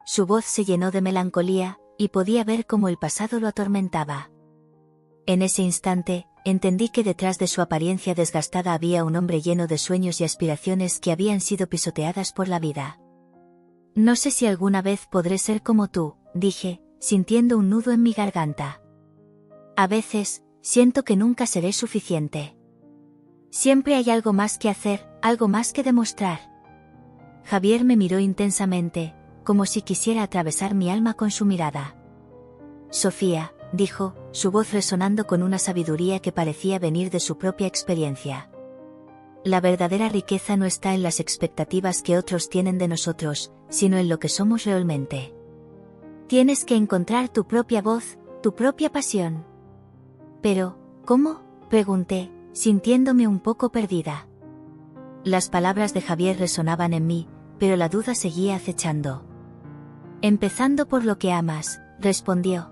Speaker 1: Su voz se llenó de melancolía, y podía ver cómo el pasado lo atormentaba. En ese instante, entendí que detrás de su apariencia desgastada había un hombre lleno de sueños y aspiraciones que habían sido pisoteadas por la vida. No sé si alguna vez podré ser como tú, dije, sintiendo un nudo en mi garganta. A veces, siento que nunca seré suficiente. Siempre hay algo más que hacer, algo más que demostrar. Javier me miró intensamente, como si quisiera atravesar mi alma con su mirada. Sofía, dijo, su voz resonando con una sabiduría que parecía venir de su propia experiencia. La verdadera riqueza no está en las expectativas que otros tienen de nosotros, sino en lo que somos realmente. Tienes que encontrar tu propia voz, tu propia pasión. Pero, ¿cómo?, pregunté, sintiéndome un poco perdida. Las palabras de Javier resonaban en mí, pero la duda seguía acechando. Empezando por lo que amas, respondió.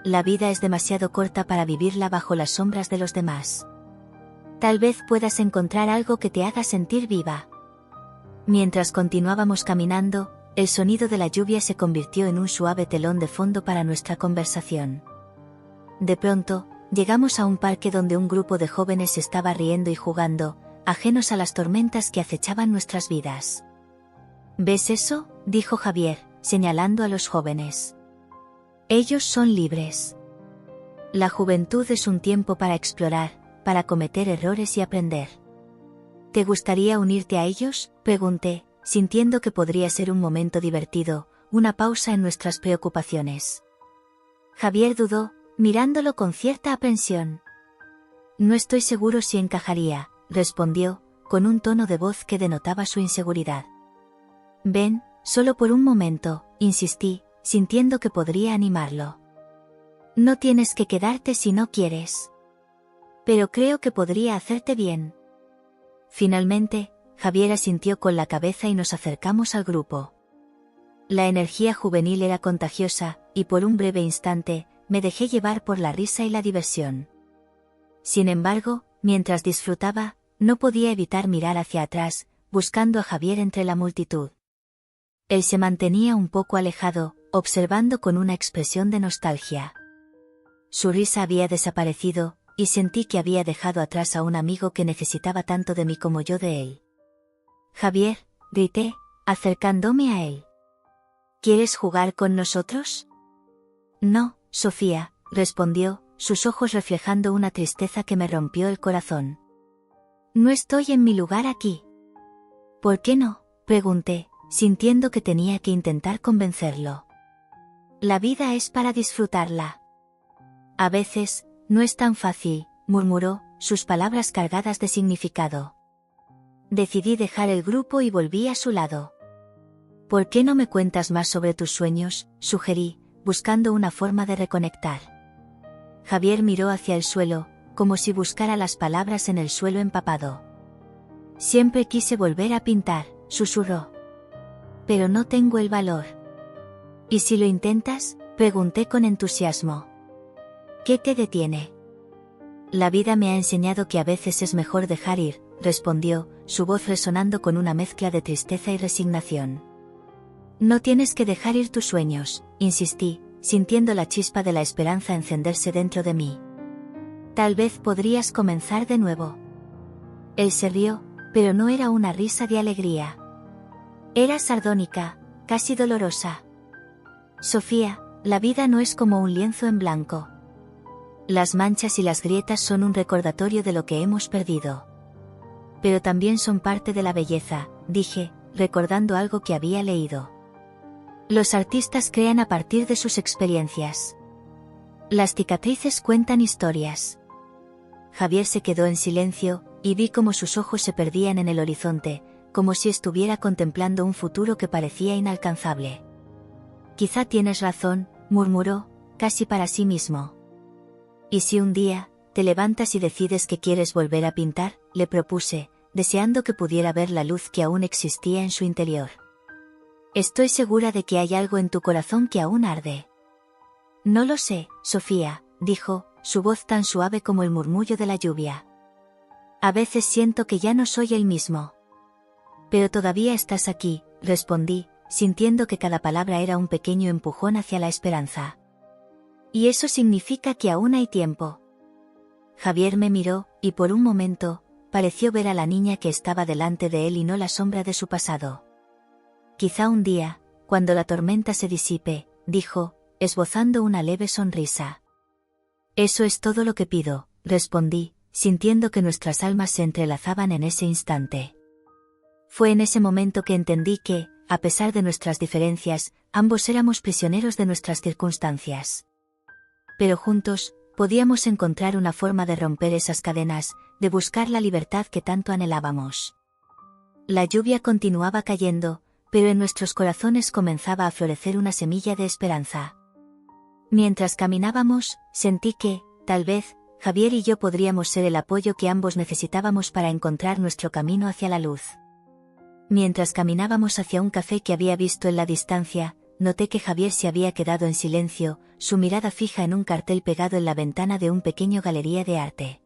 Speaker 1: La vida es demasiado corta para vivirla bajo las sombras de los demás. Tal vez puedas encontrar algo que te haga sentir viva. Mientras continuábamos caminando, el sonido de la lluvia se convirtió en un suave telón de fondo para nuestra conversación. De pronto, llegamos a un parque donde un grupo de jóvenes estaba riendo y jugando, ajenos a las tormentas que acechaban nuestras vidas. ¿Ves eso?, dijo Javier, señalando a los jóvenes. Ellos son libres. La juventud es un tiempo para explorar, para cometer errores y aprender. ¿Te gustaría unirte a ellos?, pregunté, sintiendo que podría ser un momento divertido, una pausa en nuestras preocupaciones. Javier dudó, mirándolo con cierta aprensión. No estoy seguro si encajaría, respondió, con un tono de voz que denotaba su inseguridad. Ven, solo por un momento, insistí, sintiendo que podría animarlo. No tienes que quedarte si no quieres. Pero creo que podría hacerte bien. Finalmente, Javier asintió con la cabeza y nos acercamos al grupo. La energía juvenil era contagiosa, y por un breve instante, me dejé llevar por la risa y la diversión. Sin embargo, mientras disfrutaba, no podía evitar mirar hacia atrás, buscando a Javier entre la multitud. Él se mantenía un poco alejado, observando con una expresión de nostalgia. Su risa había desaparecido, y sentí que había dejado atrás a un amigo que necesitaba tanto de mí como yo de él. Javier, grité, acercándome a él. ¿Quieres jugar con nosotros? No, Sofía, respondió, sus ojos reflejando una tristeza que me rompió el corazón. No estoy en mi lugar aquí. ¿Por qué no?, pregunté, sintiendo que tenía que intentar convencerlo. La vida es para disfrutarla. A veces, no es tan fácil, murmuró, sus palabras cargadas de significado. Decidí dejar el grupo y volví a su lado. ¿Por qué no me cuentas más sobre tus sueños?, sugerí, buscando una forma de reconectar. Javier miró hacia el suelo, como si buscara las palabras en el suelo empapado. Siempre quise volver a pintar, susurró. Pero no tengo el valor. ¿Y si lo intentas?, pregunté con entusiasmo. ¿Qué te detiene? La vida me ha enseñado que a veces es mejor dejar ir, respondió, su voz resonando con una mezcla de tristeza y resignación. No tienes que dejar ir tus sueños, insistí, sintiendo la chispa de la esperanza encenderse dentro de mí. Tal vez podrías comenzar de nuevo. Él se rió, pero no era una risa de alegría. Era sardónica, casi dolorosa. Sofía, la vida no es como un lienzo en blanco. Las manchas y las grietas son un recordatorio de lo que hemos perdido. Pero también son parte de la belleza, dije, recordando algo que había leído. Los artistas crean a partir de sus experiencias. Las cicatrices cuentan historias. Javier se quedó en silencio, y vi cómo sus ojos se perdían en el horizonte, como si estuviera contemplando un futuro que parecía inalcanzable. Quizá tienes razón, murmuró, casi para sí mismo. ¿Y si un día, ¿te levantas y decides que quieres volver a pintar?, le propuse, deseando que pudiera ver la luz que aún existía en su interior. Estoy segura de que hay algo en tu corazón que aún arde. No lo sé, Sofía, dijo, su voz tan suave como el murmullo de la lluvia. A veces siento que ya no soy el mismo. Pero todavía estás aquí, respondí, sintiendo que cada palabra era un pequeño empujón hacia la esperanza. Y eso significa que aún hay tiempo. Javier me miró, y por un momento, pareció ver a la niña que estaba delante de él y no la sombra de su pasado. Quizá un día, cuando la tormenta se disipe, dijo, esbozando una leve sonrisa. Eso es todo lo que pido, respondí, sintiendo que nuestras almas se entrelazaban en ese instante. Fue en ese momento que entendí que, a pesar de nuestras diferencias, ambos éramos prisioneros de nuestras circunstancias. Pero juntos, podíamos encontrar una forma de romper esas cadenas, de buscar la libertad que tanto anhelábamos. La lluvia continuaba cayendo, pero en nuestros corazones comenzaba a florecer una semilla de esperanza. Mientras caminábamos, sentí que, tal vez, Javier y yo podríamos ser el apoyo que ambos necesitábamos para encontrar nuestro camino hacia la luz. Mientras caminábamos hacia un café que había visto en la distancia, noté que Javier se había quedado en silencio, su mirada fija en un cartel pegado en la ventana de un pequeño galería de arte.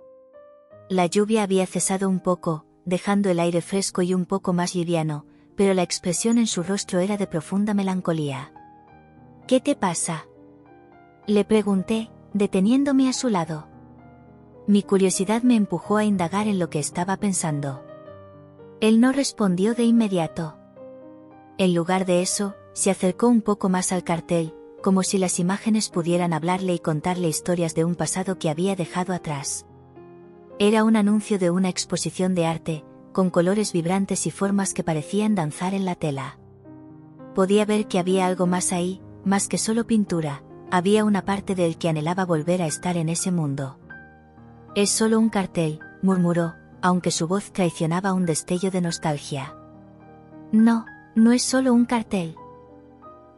Speaker 1: La lluvia había cesado un poco, dejando el aire fresco y un poco más liviano, pero la expresión en su rostro era de profunda melancolía. ¿Qué te pasa?, le pregunté, deteniéndome a su lado. Mi curiosidad me empujó a indagar en lo que estaba pensando. Él no respondió de inmediato. En lugar de eso, se acercó un poco más al cartel, como si las imágenes pudieran hablarle y contarle historias de un pasado que había dejado atrás. Era un anuncio de una exposición de arte, con colores vibrantes y formas que parecían danzar en la tela. Podía ver que había algo más ahí, más que solo pintura, había una parte de él que anhelaba volver a estar en ese mundo. Es solo un cartel, murmuró, aunque su voz traicionaba un destello de nostalgia. No, no es solo un cartel.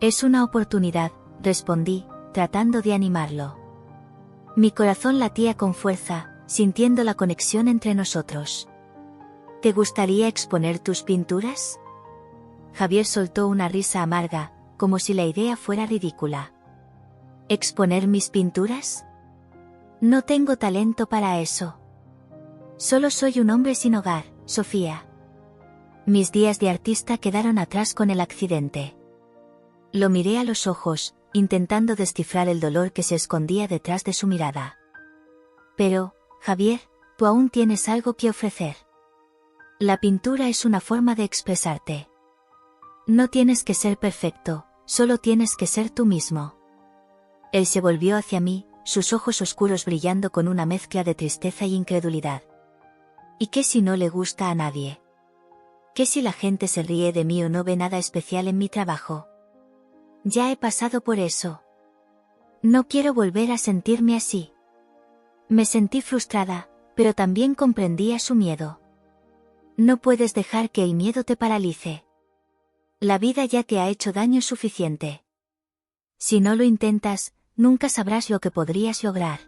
Speaker 1: Es una oportunidad, respondí, tratando de animarlo. Mi corazón latía con fuerza, sintiendo la conexión entre nosotros. ¿Te gustaría exponer tus pinturas?, Javier soltó una risa amarga, como si la idea fuera ridícula. ¿Exponer mis pinturas? No tengo talento para eso. Solo soy un hombre sin hogar, Sofía. Mis días de artista quedaron atrás con el accidente. Lo miré a los ojos, intentando descifrar el dolor que se escondía detrás de su mirada. Pero, Javier, tú aún tienes algo que ofrecer. La pintura es una forma de expresarte. No tienes que ser perfecto, solo tienes que ser tú mismo. Él se volvió hacia mí, sus ojos oscuros brillando con una mezcla de tristeza y incredulidad. ¿Y qué si no le gusta a nadie? ¿Qué si la gente se ríe de mí o no ve nada especial en mi trabajo? Ya he pasado por eso. No quiero volver a sentirme así. Me sentí frustrada, pero también comprendía su miedo. No puedes dejar que el miedo te paralice. La vida ya te ha hecho daño suficiente. Si no lo intentas, nunca sabrás lo que podrías lograr.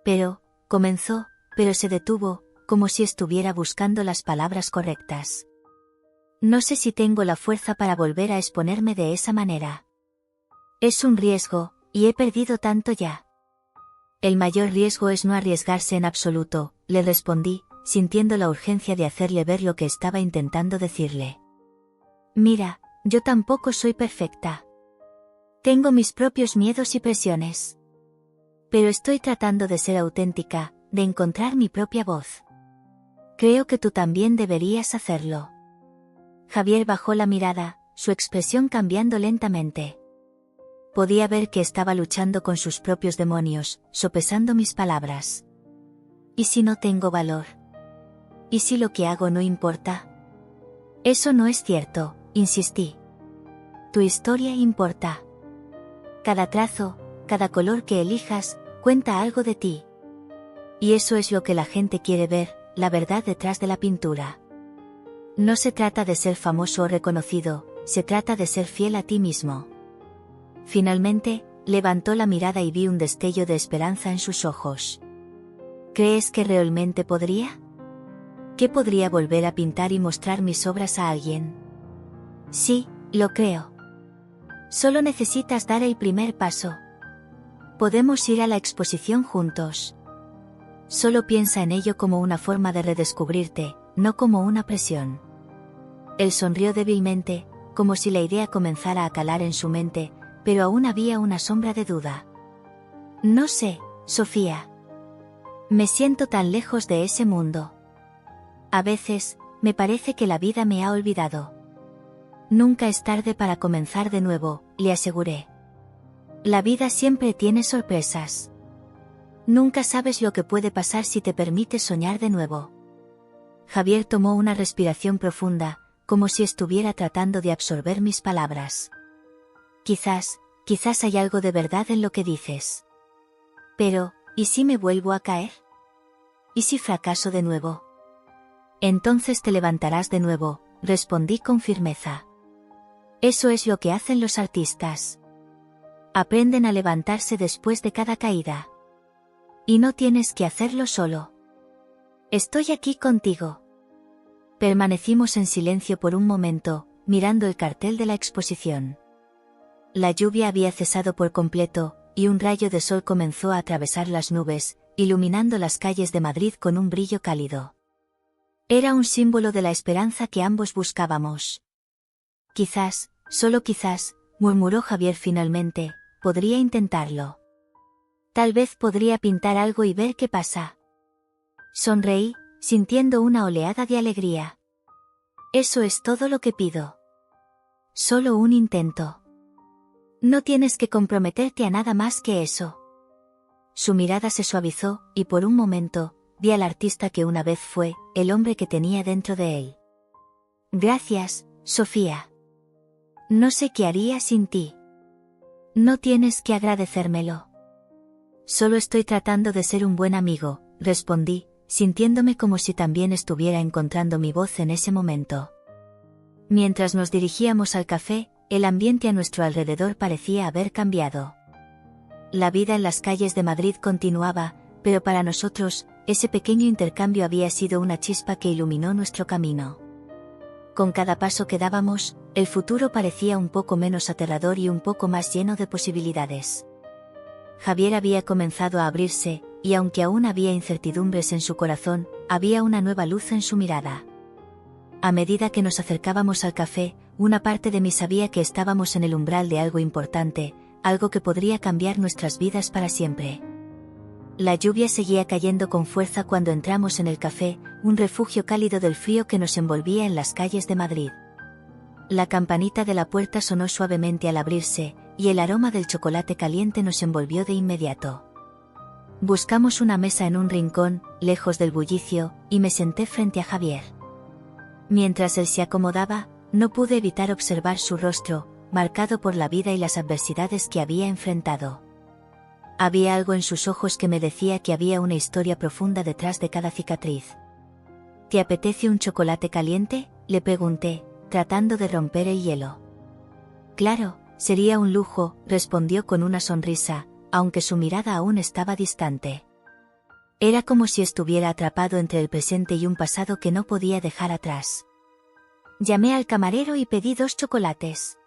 Speaker 1: Pero, comenzó, pero se detuvo, como si estuviera buscando las palabras correctas. No sé si tengo la fuerza para volver a exponerme de esa manera. Es un riesgo, y he perdido tanto ya. El mayor riesgo es no arriesgarse en absoluto, le respondí, sintiendo la urgencia de hacerle ver lo que estaba intentando decirle. Mira, yo tampoco soy perfecta. Tengo mis propios miedos y presiones. Pero estoy tratando de ser auténtica, de encontrar mi propia voz. Creo que tú también deberías hacerlo. Javier bajó la mirada, su expresión cambiando lentamente. Podía ver que estaba luchando con sus propios demonios, sopesando mis palabras. ¿Y si no tengo valor? ¿Y si lo que hago no importa? Eso no es cierto, insistí. Tu historia importa. Cada trazo, cada color que elijas, cuenta algo de ti. Y eso es lo que la gente quiere ver, la verdad detrás de la pintura. No se trata de ser famoso o reconocido, se trata de ser fiel a ti mismo. Finalmente, levantó la mirada y vi un destello de esperanza en sus ojos. ¿Crees que realmente podría? ¿Que podría volver a pintar y mostrar mis obras a alguien? Sí, lo creo. Solo necesitas dar el primer paso. Podemos ir a la exposición juntos. Solo piensa en ello como una forma de redescubrirte, no como una presión. Él sonrió débilmente, como si la idea comenzara a calar en su mente, pero aún había una sombra de duda. No sé, Sofía. Me siento tan lejos de ese mundo. A veces, me parece que la vida me ha olvidado. Nunca es tarde para comenzar de nuevo, le aseguré. La vida siempre tiene sorpresas. Nunca sabes lo que puede pasar si te permites soñar de nuevo. Javier tomó una respiración profunda, como si estuviera tratando de absorber mis palabras. Quizás hay algo de verdad en lo que dices. Pero, ¿y si me vuelvo a caer? ¿Y si fracaso de nuevo? Entonces te levantarás de nuevo, respondí con firmeza. Eso es lo que hacen los artistas. Aprenden a levantarse después de cada caída. Y no tienes que hacerlo solo. Estoy aquí contigo. Permanecimos en silencio por un momento, mirando el cartel de la exposición. La lluvia había cesado por completo, y un rayo de sol comenzó a atravesar las nubes, iluminando las calles de Madrid con un brillo cálido. Era un símbolo de la esperanza que ambos buscábamos. Quizás, solo quizás, murmuró Javier finalmente, podría intentarlo. Tal vez podría pintar algo y ver qué pasa. Sonreí, sintiendo una oleada de alegría. Eso es todo lo que pido. Solo un intento. No tienes que comprometerte a nada más que eso. Su mirada se suavizó, y por un momento, vi al artista que una vez fue, el hombre que tenía dentro de él. Gracias, Sofía. No sé qué haría sin ti. No tienes que agradecérmelo. Solo estoy tratando de ser un buen amigo, respondí, sintiéndome como si también estuviera encontrando mi voz en ese momento. Mientras nos dirigíamos al café, el ambiente a nuestro alrededor parecía haber cambiado. La vida en las calles de Madrid continuaba, pero para nosotros, ese pequeño intercambio había sido una chispa que iluminó nuestro camino. Con cada paso que dábamos, el futuro parecía un poco menos aterrador y un poco más lleno de posibilidades. Javier había comenzado a abrirse, y aunque aún había incertidumbres en su corazón, había una nueva luz en su mirada. A medida que nos acercábamos al café, una parte de mí sabía que estábamos en el umbral de algo importante, algo que podría cambiar nuestras vidas para siempre. La lluvia seguía cayendo con fuerza cuando entramos en el café, un refugio cálido del frío que nos envolvía en las calles de Madrid. La campanita de la puerta sonó suavemente al abrirse, y el aroma del chocolate caliente nos envolvió de inmediato. Buscamos una mesa en un rincón, lejos del bullicio, y me senté frente a Javier. Mientras él se acomodaba, no pude evitar observar su rostro, marcado por la vida y las adversidades que había enfrentado. Había algo en sus ojos que me decía que había una historia profunda detrás de cada cicatriz. ¿Te apetece un chocolate caliente?, le pregunté, tratando de romper el hielo. Claro, sería un lujo, respondió con una sonrisa, aunque su mirada aún estaba distante. Era como si estuviera atrapado entre el presente y un pasado que no podía dejar atrás. Llamé al camarero y pedí 2 chocolates.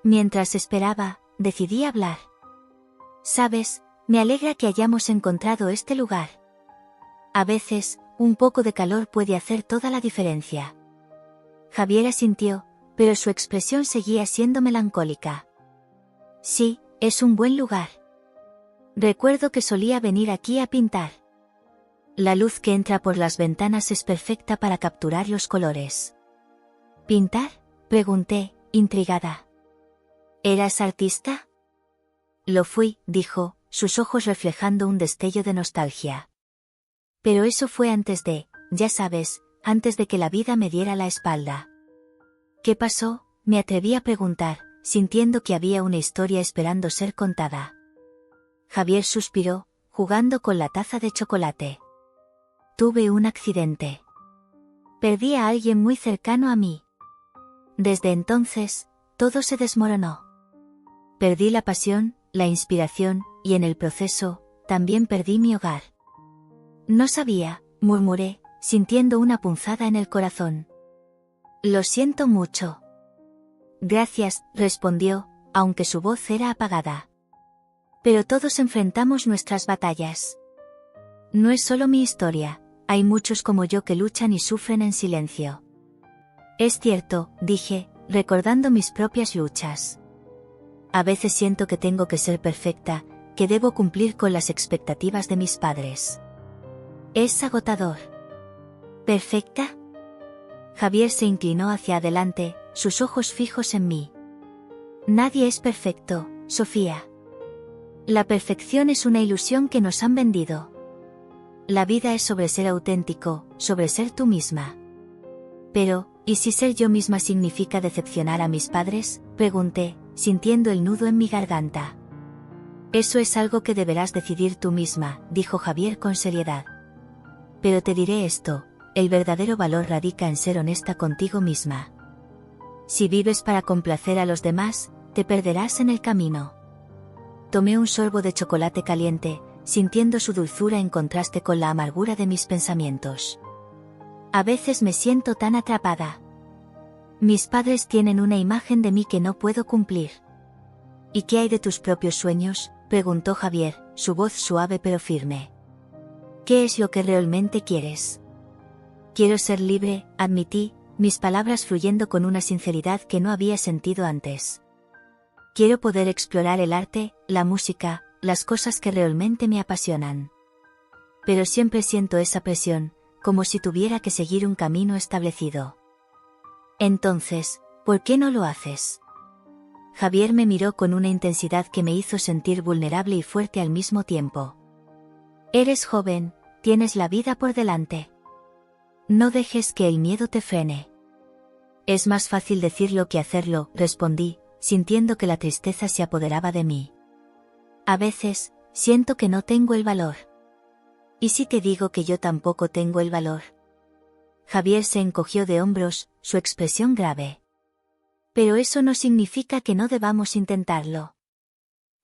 Speaker 1: Mientras esperaba, decidí hablar. Sabes, me alegra que hayamos encontrado este lugar. A veces, un poco de calor puede hacer toda la diferencia. Javier asintió, pero su expresión seguía siendo melancólica. Sí, es un buen lugar. Recuerdo que solía venir aquí a pintar. La luz que entra por las ventanas es perfecta para capturar los colores. ¿Pintar?, pregunté, intrigada. ¿Eras artista? Lo fui, dijo, sus ojos reflejando un destello de nostalgia. Pero eso fue antes de, ya sabes, antes de que la vida me diera la espalda. ¿Qué pasó?, me atreví a preguntar, sintiendo que había una historia esperando ser contada. Javier suspiró, jugando con la taza de chocolate. Tuve un accidente. Perdí a alguien muy cercano a mí. Desde entonces, todo se desmoronó. Perdí la pasión, la inspiración, y en el proceso, también perdí mi hogar. No sabía, murmuré, sintiendo una punzada en el corazón. Lo siento mucho. Gracias, respondió, aunque su voz era apagada. Pero todos enfrentamos nuestras batallas. No es solo mi historia, hay muchos como yo que luchan y sufren en silencio. Es cierto, dije, recordando mis propias luchas. A veces siento que tengo que ser perfecta, que debo cumplir con las expectativas de mis padres. Es agotador. ¿Perfecta? Javier se inclinó hacia adelante, sus ojos fijos en mí. Nadie es perfecto, Sofía. La perfección es una ilusión que nos han vendido. La vida es sobre ser auténtico, sobre ser tú misma. Pero, ¿y si ser yo misma significa decepcionar a mis padres?, pregunté, sintiendo el nudo en mi garganta. Eso es algo que deberás decidir tú misma, dijo Javier con seriedad. Pero te diré esto, el verdadero valor radica en ser honesta contigo misma. Si vives para complacer a los demás, te perderás en el camino. Tomé un sorbo de chocolate caliente, sintiendo su dulzura en contraste con la amargura de mis pensamientos. A veces me siento tan atrapada. Mis padres tienen una imagen de mí que no puedo cumplir. ¿Y qué hay de tus propios sueños?, preguntó Javier, su voz suave pero firme. ¿Qué es lo que realmente quieres? Quiero ser libre, admití, mis palabras fluyendo con una sinceridad que no había sentido antes. Quiero poder explorar el arte, la música, las cosas que realmente me apasionan. Pero siempre siento esa presión, como si tuviera que seguir un camino establecido. Entonces, ¿por qué no lo haces? Javier me miró con una intensidad que me hizo sentir vulnerable y fuerte al mismo tiempo. Eres joven, tienes la vida por delante. No dejes que el miedo te frene. Es más fácil decirlo que hacerlo, respondí, sintiendo que la tristeza se apoderaba de mí. A veces, siento que no tengo el valor. ¿Y si te digo que yo tampoco tengo el valor? Javier se encogió de hombros, su expresión grave. Pero eso no significa que no debamos intentarlo.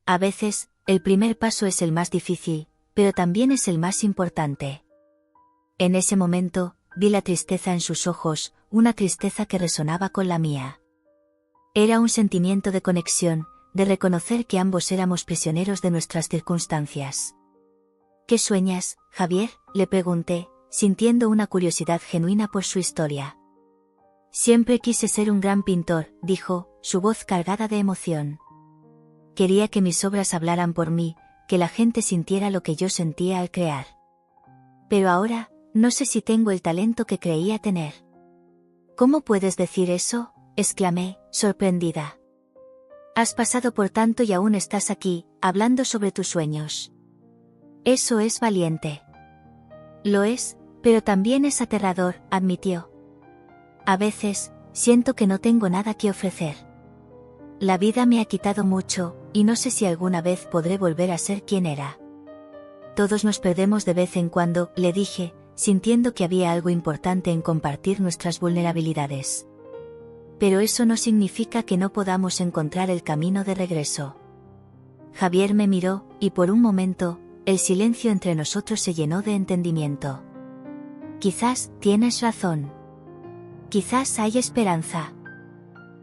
Speaker 1: A veces, el primer paso es el más difícil, pero también es el más importante. En ese momento, vi la tristeza en sus ojos, una tristeza que resonaba con la mía. Era un sentimiento de conexión, de reconocer que ambos éramos prisioneros de nuestras circunstancias. ¿Qué sueñas, Javier?, le pregunté, sintiendo una curiosidad genuina por su historia. Siempre quise ser un gran pintor, dijo, su voz cargada de emoción. Quería que mis obras hablaran por mí, que la gente sintiera lo que yo sentía al crear. Pero ahora, no sé si tengo el talento que creía tener. ¿Cómo puedes decir eso?, exclamé, sorprendida. Has pasado por tanto y aún estás aquí, hablando sobre tus sueños. Eso es valiente. Lo es, pero también es aterrador, admitió. A veces, siento que no tengo nada que ofrecer. La vida me ha quitado mucho, y no sé si alguna vez podré volver a ser quien era. Todos nos perdemos de vez en cuando, le dije, sintiendo que había algo importante en compartir nuestras vulnerabilidades. Pero eso no significa que no podamos encontrar el camino de regreso. Javier me miró, y por un momento, el silencio entre nosotros se llenó de entendimiento. Quizás tienes razón. Quizás hay esperanza.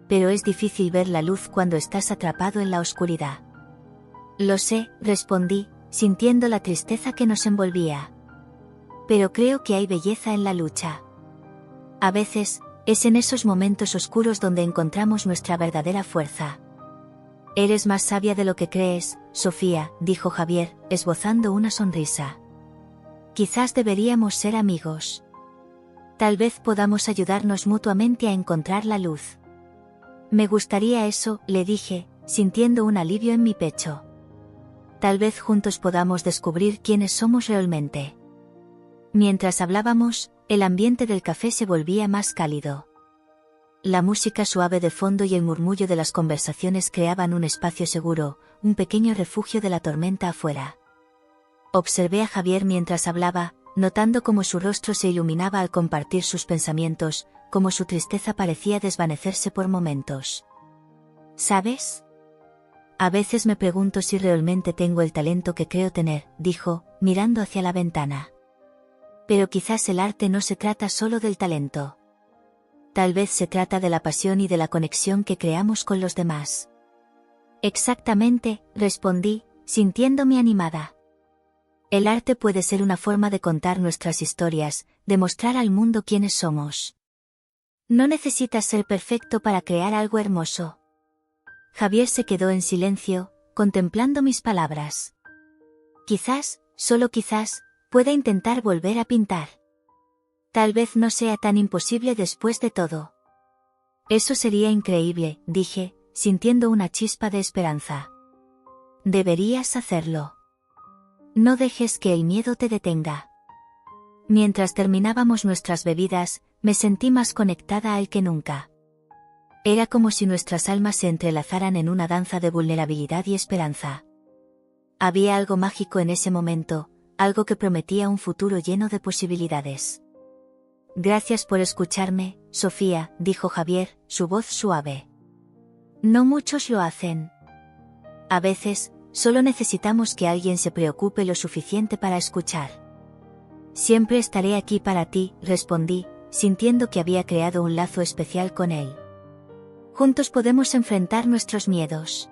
Speaker 1: Pero es difícil ver la luz cuando estás atrapado en la oscuridad. Lo sé, respondí, sintiendo la tristeza que nos envolvía. Pero creo que hay belleza en la lucha. A veces, es en esos momentos oscuros donde encontramos nuestra verdadera fuerza. Eres más sabia de lo que crees, Sofía, dijo Javier, esbozando una sonrisa. Quizás deberíamos ser amigos. Tal vez podamos ayudarnos mutuamente a encontrar la luz. Me gustaría eso, le dije, sintiendo un alivio en mi pecho. Tal vez juntos podamos descubrir quiénes somos realmente. Mientras hablábamos, el ambiente del café se volvía más cálido. La música suave de fondo y el murmullo de las conversaciones creaban un espacio seguro, un pequeño refugio de la tormenta afuera. Observé a Javier mientras hablaba, notando cómo su rostro se iluminaba al compartir sus pensamientos, cómo su tristeza parecía desvanecerse por momentos. ¿Sabes? A veces me pregunto si realmente tengo el talento que creo tener, dijo, mirando hacia la ventana. Pero quizás el arte no se trata solo del talento. Tal vez se trata de la pasión y de la conexión que creamos con los demás. Exactamente, respondí, sintiéndome animada. El arte puede ser una forma de contar nuestras historias, de mostrar al mundo quiénes somos. No necesitas ser perfecto para crear algo hermoso. Javier se quedó en silencio, contemplando mis palabras. Quizás, solo quizás, pueda intentar volver a pintar. Tal vez no sea tan imposible después de todo. Eso sería increíble, dije, sintiendo una chispa de esperanza. Deberías hacerlo. No dejes que el miedo te detenga. Mientras terminábamos nuestras bebidas, me sentí más conectada a él que nunca. Era como si nuestras almas se entrelazaran en una danza de vulnerabilidad y esperanza. Había algo mágico en ese momento, algo que prometía un futuro lleno de posibilidades. Gracias por escucharme, Sofía, dijo Javier, su voz suave. No muchos lo hacen. A veces, solo necesitamos que alguien se preocupe lo suficiente para escuchar. Siempre estaré aquí para ti, respondí, sintiendo que había creado un lazo especial con él. Juntos podemos enfrentar nuestros miedos.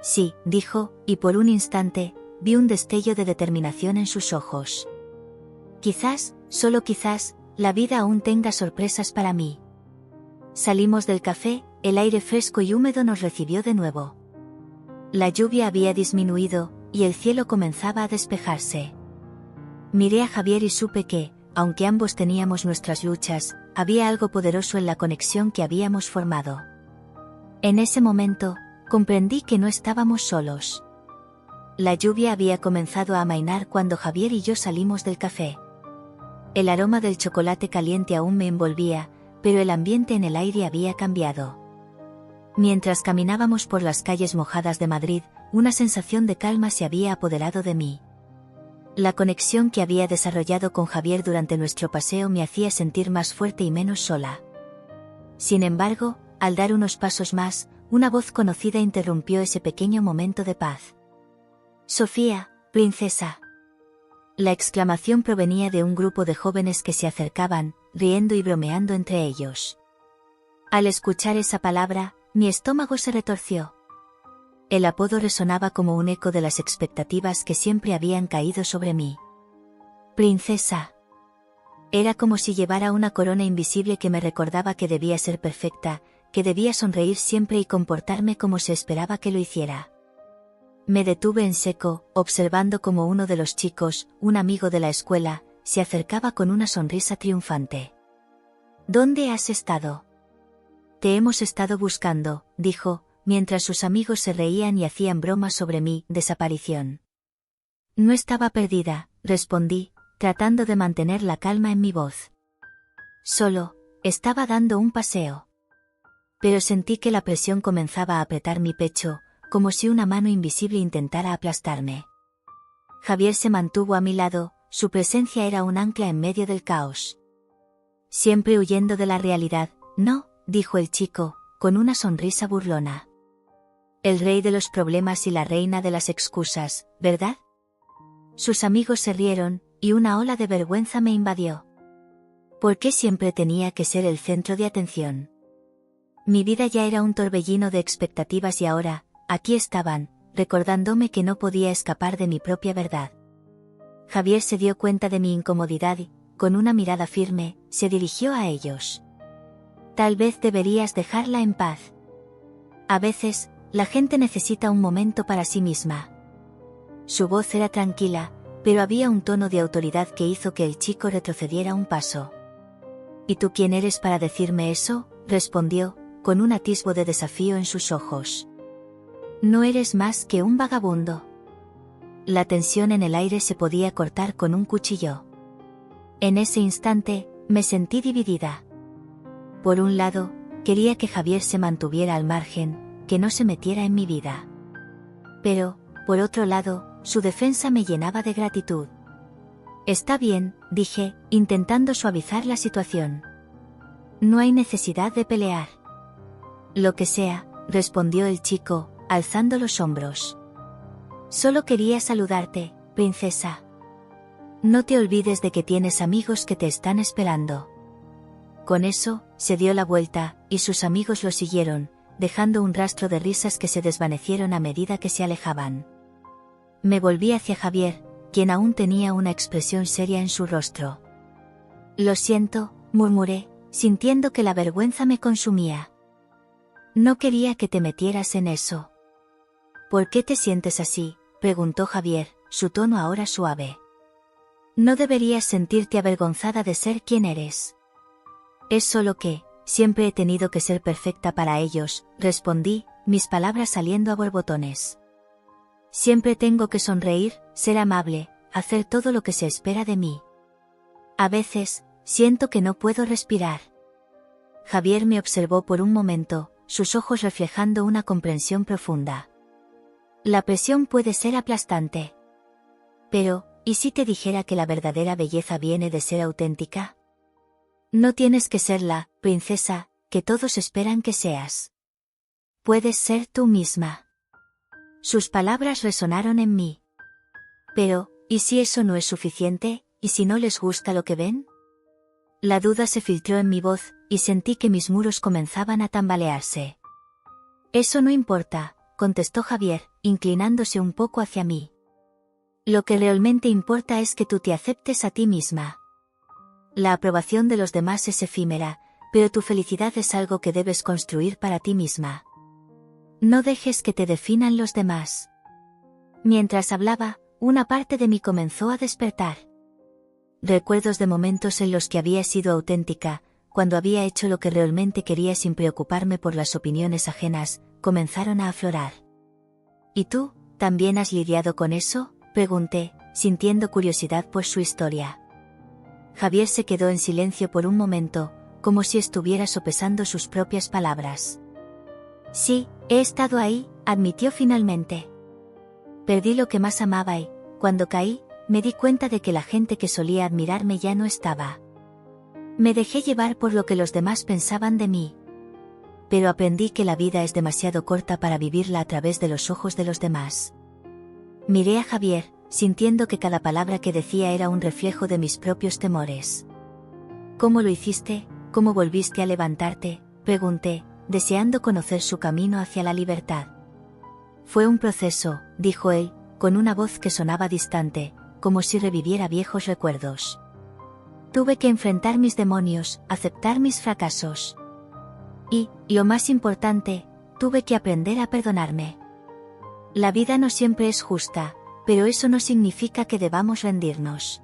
Speaker 1: Sí, dijo, y por un instante, vi un destello de determinación en sus ojos. Quizás, solo quizás, la vida aún tenga sorpresas para mí. Salimos del café, el aire fresco y húmedo nos recibió de nuevo. La lluvia había disminuido, y el cielo comenzaba a despejarse. Miré a Javier y supe que, aunque ambos teníamos nuestras luchas, había algo poderoso en la conexión que habíamos formado. En ese momento, comprendí que no estábamos solos. La lluvia había comenzado a amainar cuando Javier y yo salimos del café. El aroma del chocolate caliente aún me envolvía, pero el ambiente en el aire había cambiado. Mientras caminábamos por las calles mojadas de Madrid, una sensación de calma se había apoderado de mí. La conexión que había desarrollado con Javier durante nuestro paseo me hacía sentir más fuerte y menos sola. Sin embargo, al dar unos pasos más, una voz conocida interrumpió ese pequeño momento de paz. Sofía, princesa. La exclamación provenía de un grupo de jóvenes que se acercaban, riendo y bromeando entre ellos. Al escuchar esa palabra, mi estómago se retorció. El apodo resonaba como un eco de las expectativas que siempre habían caído sobre mí. Princesa. Era como si llevara una corona invisible que me recordaba que debía ser perfecta, que debía sonreír siempre y comportarme como se esperaba que lo hiciera. Me detuve en seco, observando cómo uno de los chicos, un amigo de la escuela, se acercaba con una sonrisa triunfante. ¿Dónde has estado? Te hemos estado buscando, dijo, mientras sus amigos se reían y hacían bromas sobre mi desaparición. No estaba perdida, respondí, tratando de mantener la calma en mi voz. Solo, estaba dando un paseo. Pero sentí que la presión comenzaba a apretar mi pecho, como si una mano invisible intentara aplastarme. Javier se mantuvo a mi lado, su presencia era un ancla en medio del caos. Siempre huyendo de la realidad, no, dijo el chico, con una sonrisa burlona. El rey de los problemas y la reina de las excusas, ¿verdad? Sus amigos se rieron, y una ola de vergüenza me invadió. ¿Por qué siempre tenía que ser el centro de atención? Mi vida ya era un torbellino de expectativas y ahora, aquí estaban, recordándome que no podía escapar de mi propia verdad. Javier se dio cuenta de mi incomodidad y, con una mirada firme, se dirigió a ellos. Tal vez deberías dejarla en paz. A veces, la gente necesita un momento para sí misma. Su voz era tranquila, pero había un tono de autoridad que hizo que el chico retrocediera un paso. ¿Y tú quién eres para decirme eso?, respondió, con un atisbo de desafío en sus ojos. No eres más que un vagabundo. La tensión en el aire se podía cortar con un cuchillo. En ese instante, me sentí dividida. Por un lado, quería que Javier se mantuviera al margen, que no se metiera en mi vida. Pero, por otro lado, su defensa me llenaba de gratitud. Está bien, dije, intentando suavizar la situación. No hay necesidad de pelear. Lo que sea, respondió el chico, alzando los hombros. Solo quería saludarte, princesa. No te olvides de que tienes amigos que te están esperando. Con eso, se dio la vuelta, y sus amigos lo siguieron, dejando un rastro de risas que se desvanecieron a medida que se alejaban. Me volví hacia Javier, quien aún tenía una expresión seria en su rostro. Lo siento, murmuré, sintiendo que la vergüenza me consumía. No quería que te metieras en eso. ¿Por qué te sientes así?, preguntó Javier, su tono ahora suave. No deberías sentirte avergonzada de ser quien eres. Es solo que, siempre he tenido que ser perfecta para ellos, respondí, mis palabras saliendo a borbotones. Siempre tengo que sonreír, ser amable, hacer todo lo que se espera de mí. A veces, siento que no puedo respirar. Javier me observó por un momento, sus ojos reflejando una comprensión profunda. La presión puede ser aplastante. Pero, ¿y si te dijera que la verdadera belleza viene de ser auténtica? No tienes que ser la princesa que todos esperan que seas. Puedes ser tú misma. Sus palabras resonaron en mí. Pero, ¿y si eso no es suficiente? ¿Y si no les gusta lo que ven? La duda se filtró en mi voz, y sentí que mis muros comenzaban a tambalearse. Eso no importa, contestó Javier, inclinándose un poco hacia mí. Lo que realmente importa es que tú te aceptes a ti misma. La aprobación de los demás es efímera, pero tu felicidad es algo que debes construir para ti misma. No dejes que te definan los demás. Mientras hablaba, una parte de mí comenzó a despertar. Recuerdos de momentos en los que había sido auténtica, cuando había hecho lo que realmente quería sin preocuparme por las opiniones ajenas, comenzaron a aflorar. ¿Y tú, también has lidiado con eso?, pregunté, sintiendo curiosidad por su historia. Javier se quedó en silencio por un momento, como si estuviera sopesando sus propias palabras. Sí, he estado ahí, admitió finalmente. Perdí lo que más amaba y, cuando caí, me di cuenta de que la gente que solía admirarme ya no estaba. Me dejé llevar por lo que los demás pensaban de mí. Pero aprendí que la vida es demasiado corta para vivirla a través de los ojos de los demás. Miré a Javier, sintiendo que cada palabra que decía era un reflejo de mis propios temores. ¿Cómo lo hiciste? ¿Cómo volviste a levantarte?, pregunté, deseando conocer su camino hacia la libertad. Fue un proceso, dijo él, con una voz que sonaba distante, como si reviviera viejos recuerdos. Tuve que enfrentar mis demonios, aceptar mis fracasos. Y, lo más importante, tuve que aprender a perdonarme. La vida no siempre es justa, pero eso no significa que debamos rendirnos.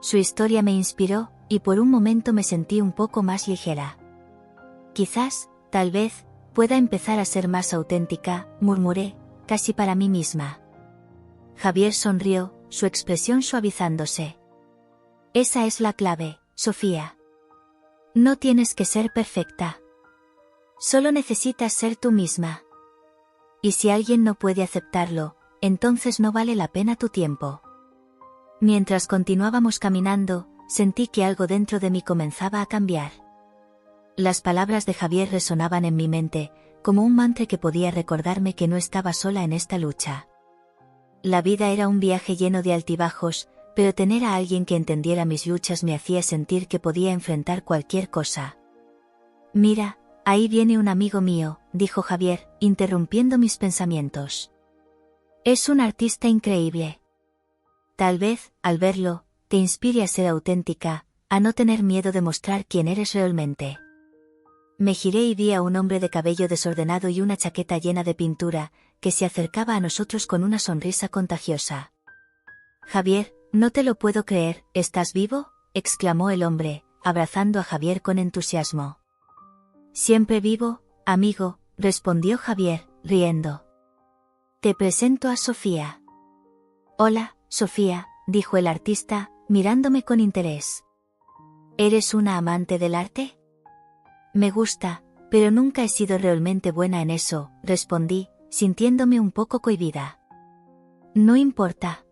Speaker 1: Su historia me inspiró, y por un momento me sentí un poco más ligera. Quizás, tal vez, pueda empezar a ser más auténtica, murmuré, casi para mí misma. Javier sonrió, su expresión suavizándose. Esa es la clave, Sofía. No tienes que ser perfecta. Solo necesitas ser tú misma. Y si alguien no puede aceptarlo, entonces no vale la pena tu tiempo. Mientras continuábamos caminando, sentí que algo dentro de mí comenzaba a cambiar. Las palabras de Javier resonaban en mi mente, como un mantra que podía recordarme que no estaba sola en esta lucha. La vida era un viaje lleno de altibajos, pero tener a alguien que entendiera mis luchas me hacía sentir que podía enfrentar cualquier cosa. Mira, ahí viene un amigo mío, dijo Javier, interrumpiendo mis pensamientos. Es un artista increíble. Tal vez, al verlo, te inspire a ser auténtica, a no tener miedo de mostrar quién eres realmente. Me giré y vi a un hombre de cabello desordenado y una chaqueta llena de pintura, que se acercaba a nosotros con una sonrisa contagiosa. Javier, no te lo puedo creer, ¿estás vivo?, exclamó el hombre, abrazando a Javier con entusiasmo. Siempre vivo, amigo, respondió Javier, riendo. Te presento a Sofía. Hola, Sofía, dijo el artista, mirándome con interés. ¿Eres una amante del arte? Me gusta, pero nunca he sido realmente buena en eso, respondí, sintiéndome un poco cohibida. No importa.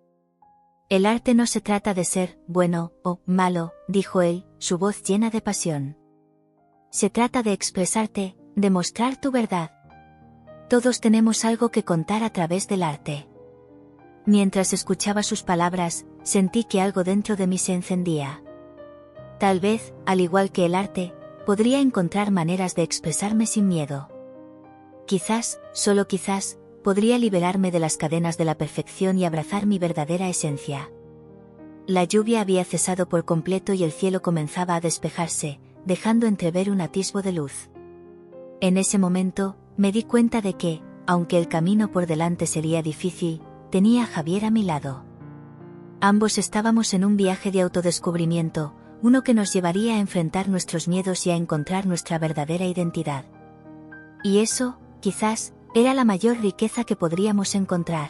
Speaker 1: El arte no se trata de ser bueno o malo, dijo él, su voz llena de pasión. Se trata de expresarte, de mostrar tu verdad. Todos tenemos algo que contar a través del arte. Mientras escuchaba sus palabras, sentí que algo dentro de mí se encendía. Tal vez, al igual que el arte, podría encontrar maneras de expresarme sin miedo. Quizás, solo quizás, podría liberarme de las cadenas de la perfección y abrazar mi verdadera esencia. La lluvia había cesado por completo y el cielo comenzaba a despejarse, dejando entrever un atisbo de luz. En ese momento, me di cuenta de que, aunque el camino por delante sería difícil, tenía a Javier a mi lado. Ambos estábamos en un viaje de autodescubrimiento, uno que nos llevaría a enfrentar nuestros miedos y a encontrar nuestra verdadera identidad. Y eso, quizás, era la mayor riqueza que podríamos encontrar.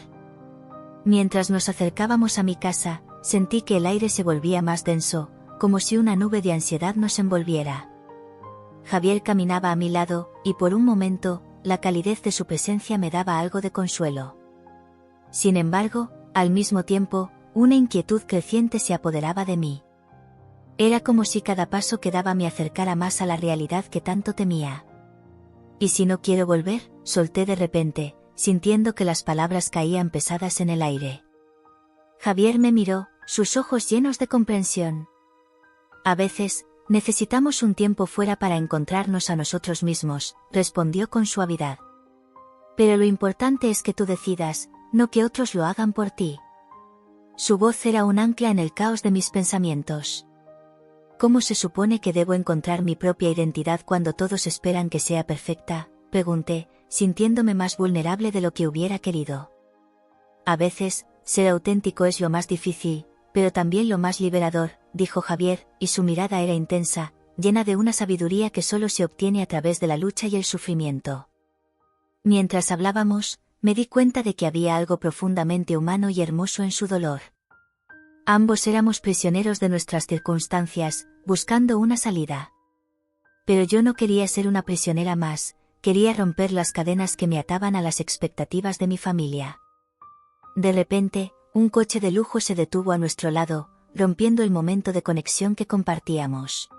Speaker 1: Mientras nos acercábamos a mi casa, sentí que el aire se volvía más denso, como si una nube de ansiedad nos envolviera. Javier caminaba a mi lado, y por un momento, la calidez de su presencia me daba algo de consuelo. Sin embargo, al mismo tiempo, una inquietud creciente se apoderaba de mí. Era como si cada paso que daba me acercara más a la realidad que tanto temía. ¿Y si no quiero volver?, solté de repente, sintiendo que las palabras caían pesadas en el aire. Javier me miró, sus ojos llenos de comprensión. A veces, necesitamos un tiempo fuera para encontrarnos a nosotros mismos, respondió con suavidad. Pero lo importante es que tú decidas, no que otros lo hagan por ti. Su voz era un ancla en el caos de mis pensamientos. ¿Cómo se supone que debo encontrar mi propia identidad cuando todos esperan que sea perfecta?, pregunté, sintiéndome más vulnerable de lo que hubiera querido. A veces, ser auténtico es lo más difícil, pero también lo más liberador, dijo Javier, y su mirada era intensa, llena de una sabiduría que solo se obtiene a través de la lucha y el sufrimiento. Mientras hablábamos, me di cuenta de que había algo profundamente humano y hermoso en su dolor. Ambos éramos prisioneros de nuestras circunstancias, buscando una salida. Pero yo no quería ser una prisionera más, quería romper las cadenas que me ataban a las expectativas de mi familia. De repente, un coche de lujo se detuvo a nuestro lado, rompiendo el momento de conexión que compartíamos.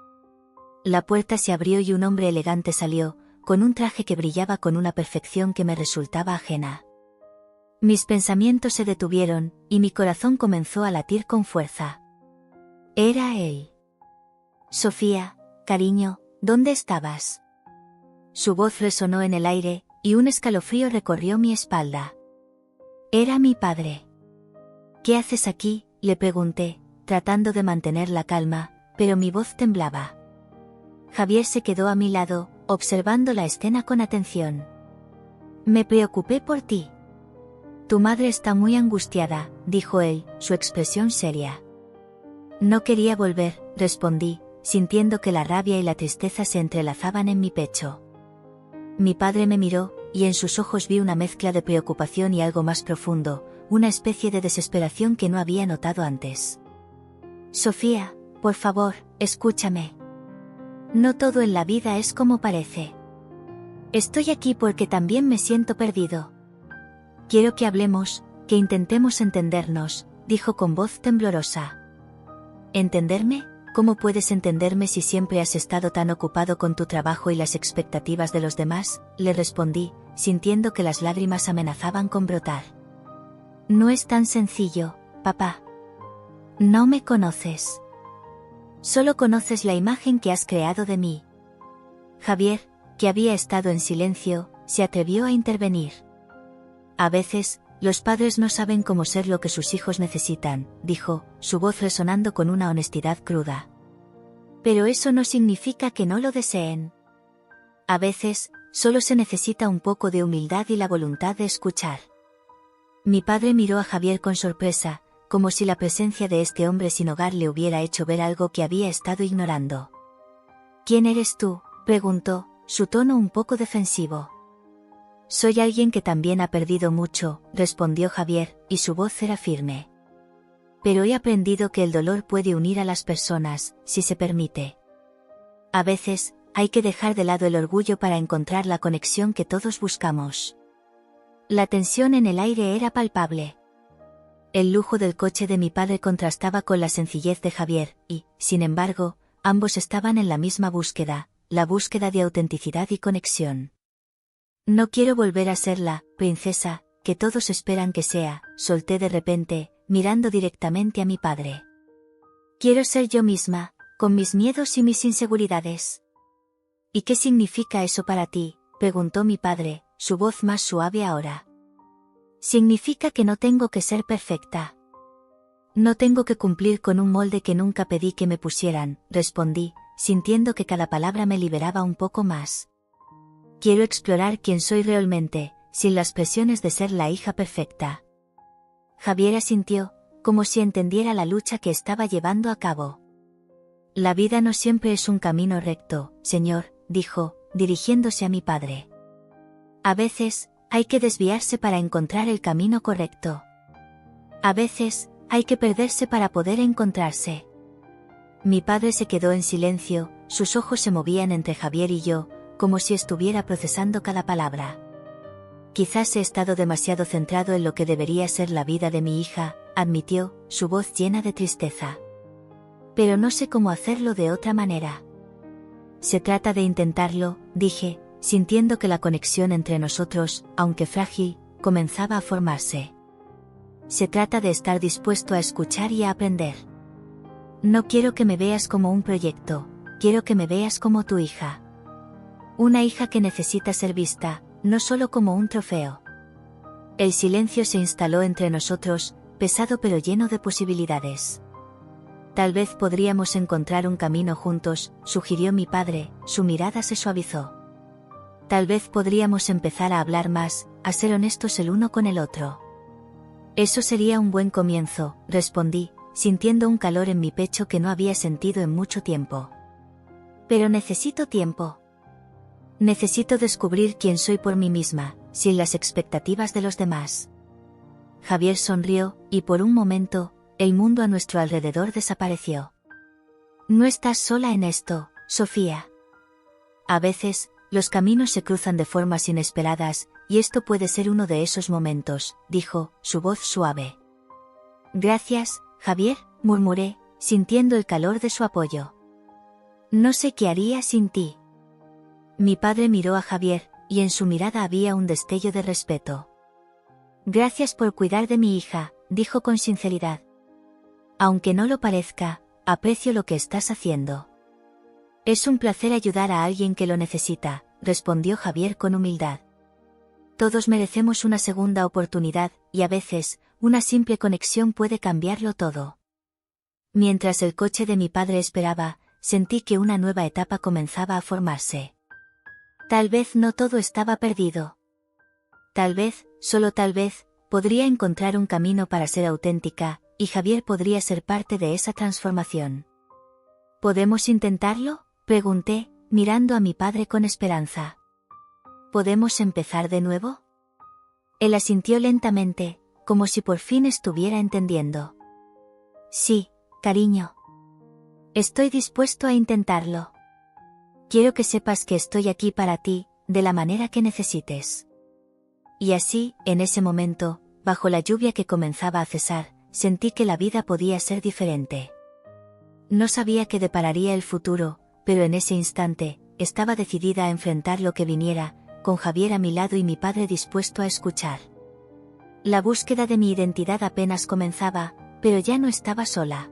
Speaker 1: La puerta se abrió y un hombre elegante salió, con un traje que brillaba con una perfección que me resultaba ajena. Mis pensamientos se detuvieron, y mi corazón comenzó a latir con fuerza. Era él. Sofía, cariño, ¿dónde estabas? Su voz resonó en el aire, y un escalofrío recorrió mi espalda. Era mi padre. ¿Qué haces aquí?, le pregunté, tratando de mantener la calma, pero mi voz temblaba. Javier se quedó a mi lado, observando la escena con atención. Me preocupé por ti. Tu madre está muy angustiada, dijo él, su expresión seria. No quería volver, respondí, sintiendo que la rabia y la tristeza se entrelazaban en mi pecho. Mi padre me miró, y en sus ojos vi una mezcla de preocupación y algo más profundo, una especie de desesperación que no había notado antes. Sofía, por favor, escúchame. No todo en la vida es como parece. Estoy aquí porque también me siento perdido. Quiero que hablemos, que intentemos entendernos, dijo con voz temblorosa. ¿Entenderme? ¿Cómo puedes entenderme si siempre has estado tan ocupado con tu trabajo y las expectativas de los demás?, le respondí, sintiendo que las lágrimas amenazaban con brotar. No es tan sencillo, papá. No me conoces. Solo conoces la imagen que has creado de mí. Javier, que había estado en silencio, se atrevió a intervenir. A veces, los padres no saben cómo ser lo que sus hijos necesitan, dijo, su voz resonando con una honestidad cruda. Pero eso no significa que no lo deseen. A veces, solo se necesita un poco de humildad y la voluntad de escuchar. Mi padre miró a Javier con sorpresa, como si la presencia de este hombre sin hogar le hubiera hecho ver algo que había estado ignorando. ¿Quién eres tú?, preguntó, su tono un poco defensivo. Soy alguien que también ha perdido mucho, respondió Javier, y su voz era firme. Pero he aprendido que el dolor puede unir a las personas, si se permite. A veces, hay que dejar de lado el orgullo para encontrar la conexión que todos buscamos. La tensión en el aire era palpable. El lujo del coche de mi padre contrastaba con la sencillez de Javier, y, sin embargo, ambos estaban en la misma búsqueda, la búsqueda de autenticidad y conexión. No quiero volver a ser la princesa que todos esperan que sea, solté de repente, mirando directamente a mi padre. Quiero ser yo misma, con mis miedos y mis inseguridades. ¿Y qué significa eso para ti?, preguntó mi padre, su voz más suave ahora. Significa que no tengo que ser perfecta. No tengo que cumplir con un molde que nunca pedí que me pusieran, respondí, sintiendo que cada palabra me liberaba un poco más. Quiero explorar quién soy realmente, sin las presiones de ser la hija perfecta. Javier asintió, como si entendiera la lucha que estaba llevando a cabo. La vida no siempre es un camino recto, señor, dijo, dirigiéndose a mi padre. A veces, hay que desviarse para encontrar el camino correcto. A veces, hay que perderse para poder encontrarse. Mi padre se quedó en silencio, sus ojos se movían entre Javier y yo, como si estuviera procesando cada palabra. Quizás he estado demasiado centrado en lo que debería ser la vida de mi hija, admitió, su voz llena de tristeza. Pero no sé cómo hacerlo de otra manera. Se trata de intentarlo, dije, sintiendo que la conexión entre nosotros, aunque frágil, comenzaba a formarse. Se trata de estar dispuesto a escuchar y a aprender. No quiero que me veas como un proyecto, quiero que me veas como tu hija. Una hija que necesita ser vista, no solo como un trofeo. El silencio se instaló entre nosotros, pesado pero lleno de posibilidades. Tal vez podríamos encontrar un camino juntos, sugirió mi padre, su mirada se suavizó. Tal vez podríamos empezar a hablar más, a ser honestos el uno con el otro. Eso sería un buen comienzo, respondí, sintiendo un calor en mi pecho que no había sentido en mucho tiempo. Pero necesito tiempo. Necesito descubrir quién soy por mí misma, sin las expectativas de los demás. Javier sonrió, y por un momento, el mundo a nuestro alrededor desapareció. No estás sola en esto, Sofía. A veces, los caminos se cruzan de formas inesperadas, y esto puede ser uno de esos momentos, dijo, su voz suave. Gracias, Javier, murmuré, sintiendo el calor de su apoyo. No sé qué haría sin ti. Mi padre miró a Javier, y en su mirada había un destello de respeto. Gracias por cuidar de mi hija, dijo con sinceridad. Aunque no lo parezca, aprecio lo que estás haciendo. Es un placer ayudar a alguien que lo necesita, respondió Javier con humildad. Todos merecemos una segunda oportunidad, y a veces, una simple conexión puede cambiarlo todo. Mientras el coche de mi padre esperaba, sentí que una nueva etapa comenzaba a formarse. Tal vez no todo estaba perdido. Tal vez, solo tal vez, podría encontrar un camino para ser auténtica, y Javier podría ser parte de esa transformación. ¿Podemos intentarlo?, pregunté, mirando a mi padre con esperanza. ¿Podemos empezar de nuevo? Él asintió lentamente, como si por fin estuviera entendiendo. Sí, cariño. Estoy dispuesto a intentarlo. Quiero que sepas que estoy aquí para ti, de la manera que necesites. Y así, en ese momento, bajo la lluvia que comenzaba a cesar, sentí que la vida podía ser diferente. No sabía qué depararía el futuro, pero en ese instante, estaba decidida a enfrentar lo que viniera, con Javier a mi lado y mi padre dispuesto a escuchar. La búsqueda de mi identidad apenas comenzaba, pero ya no estaba sola.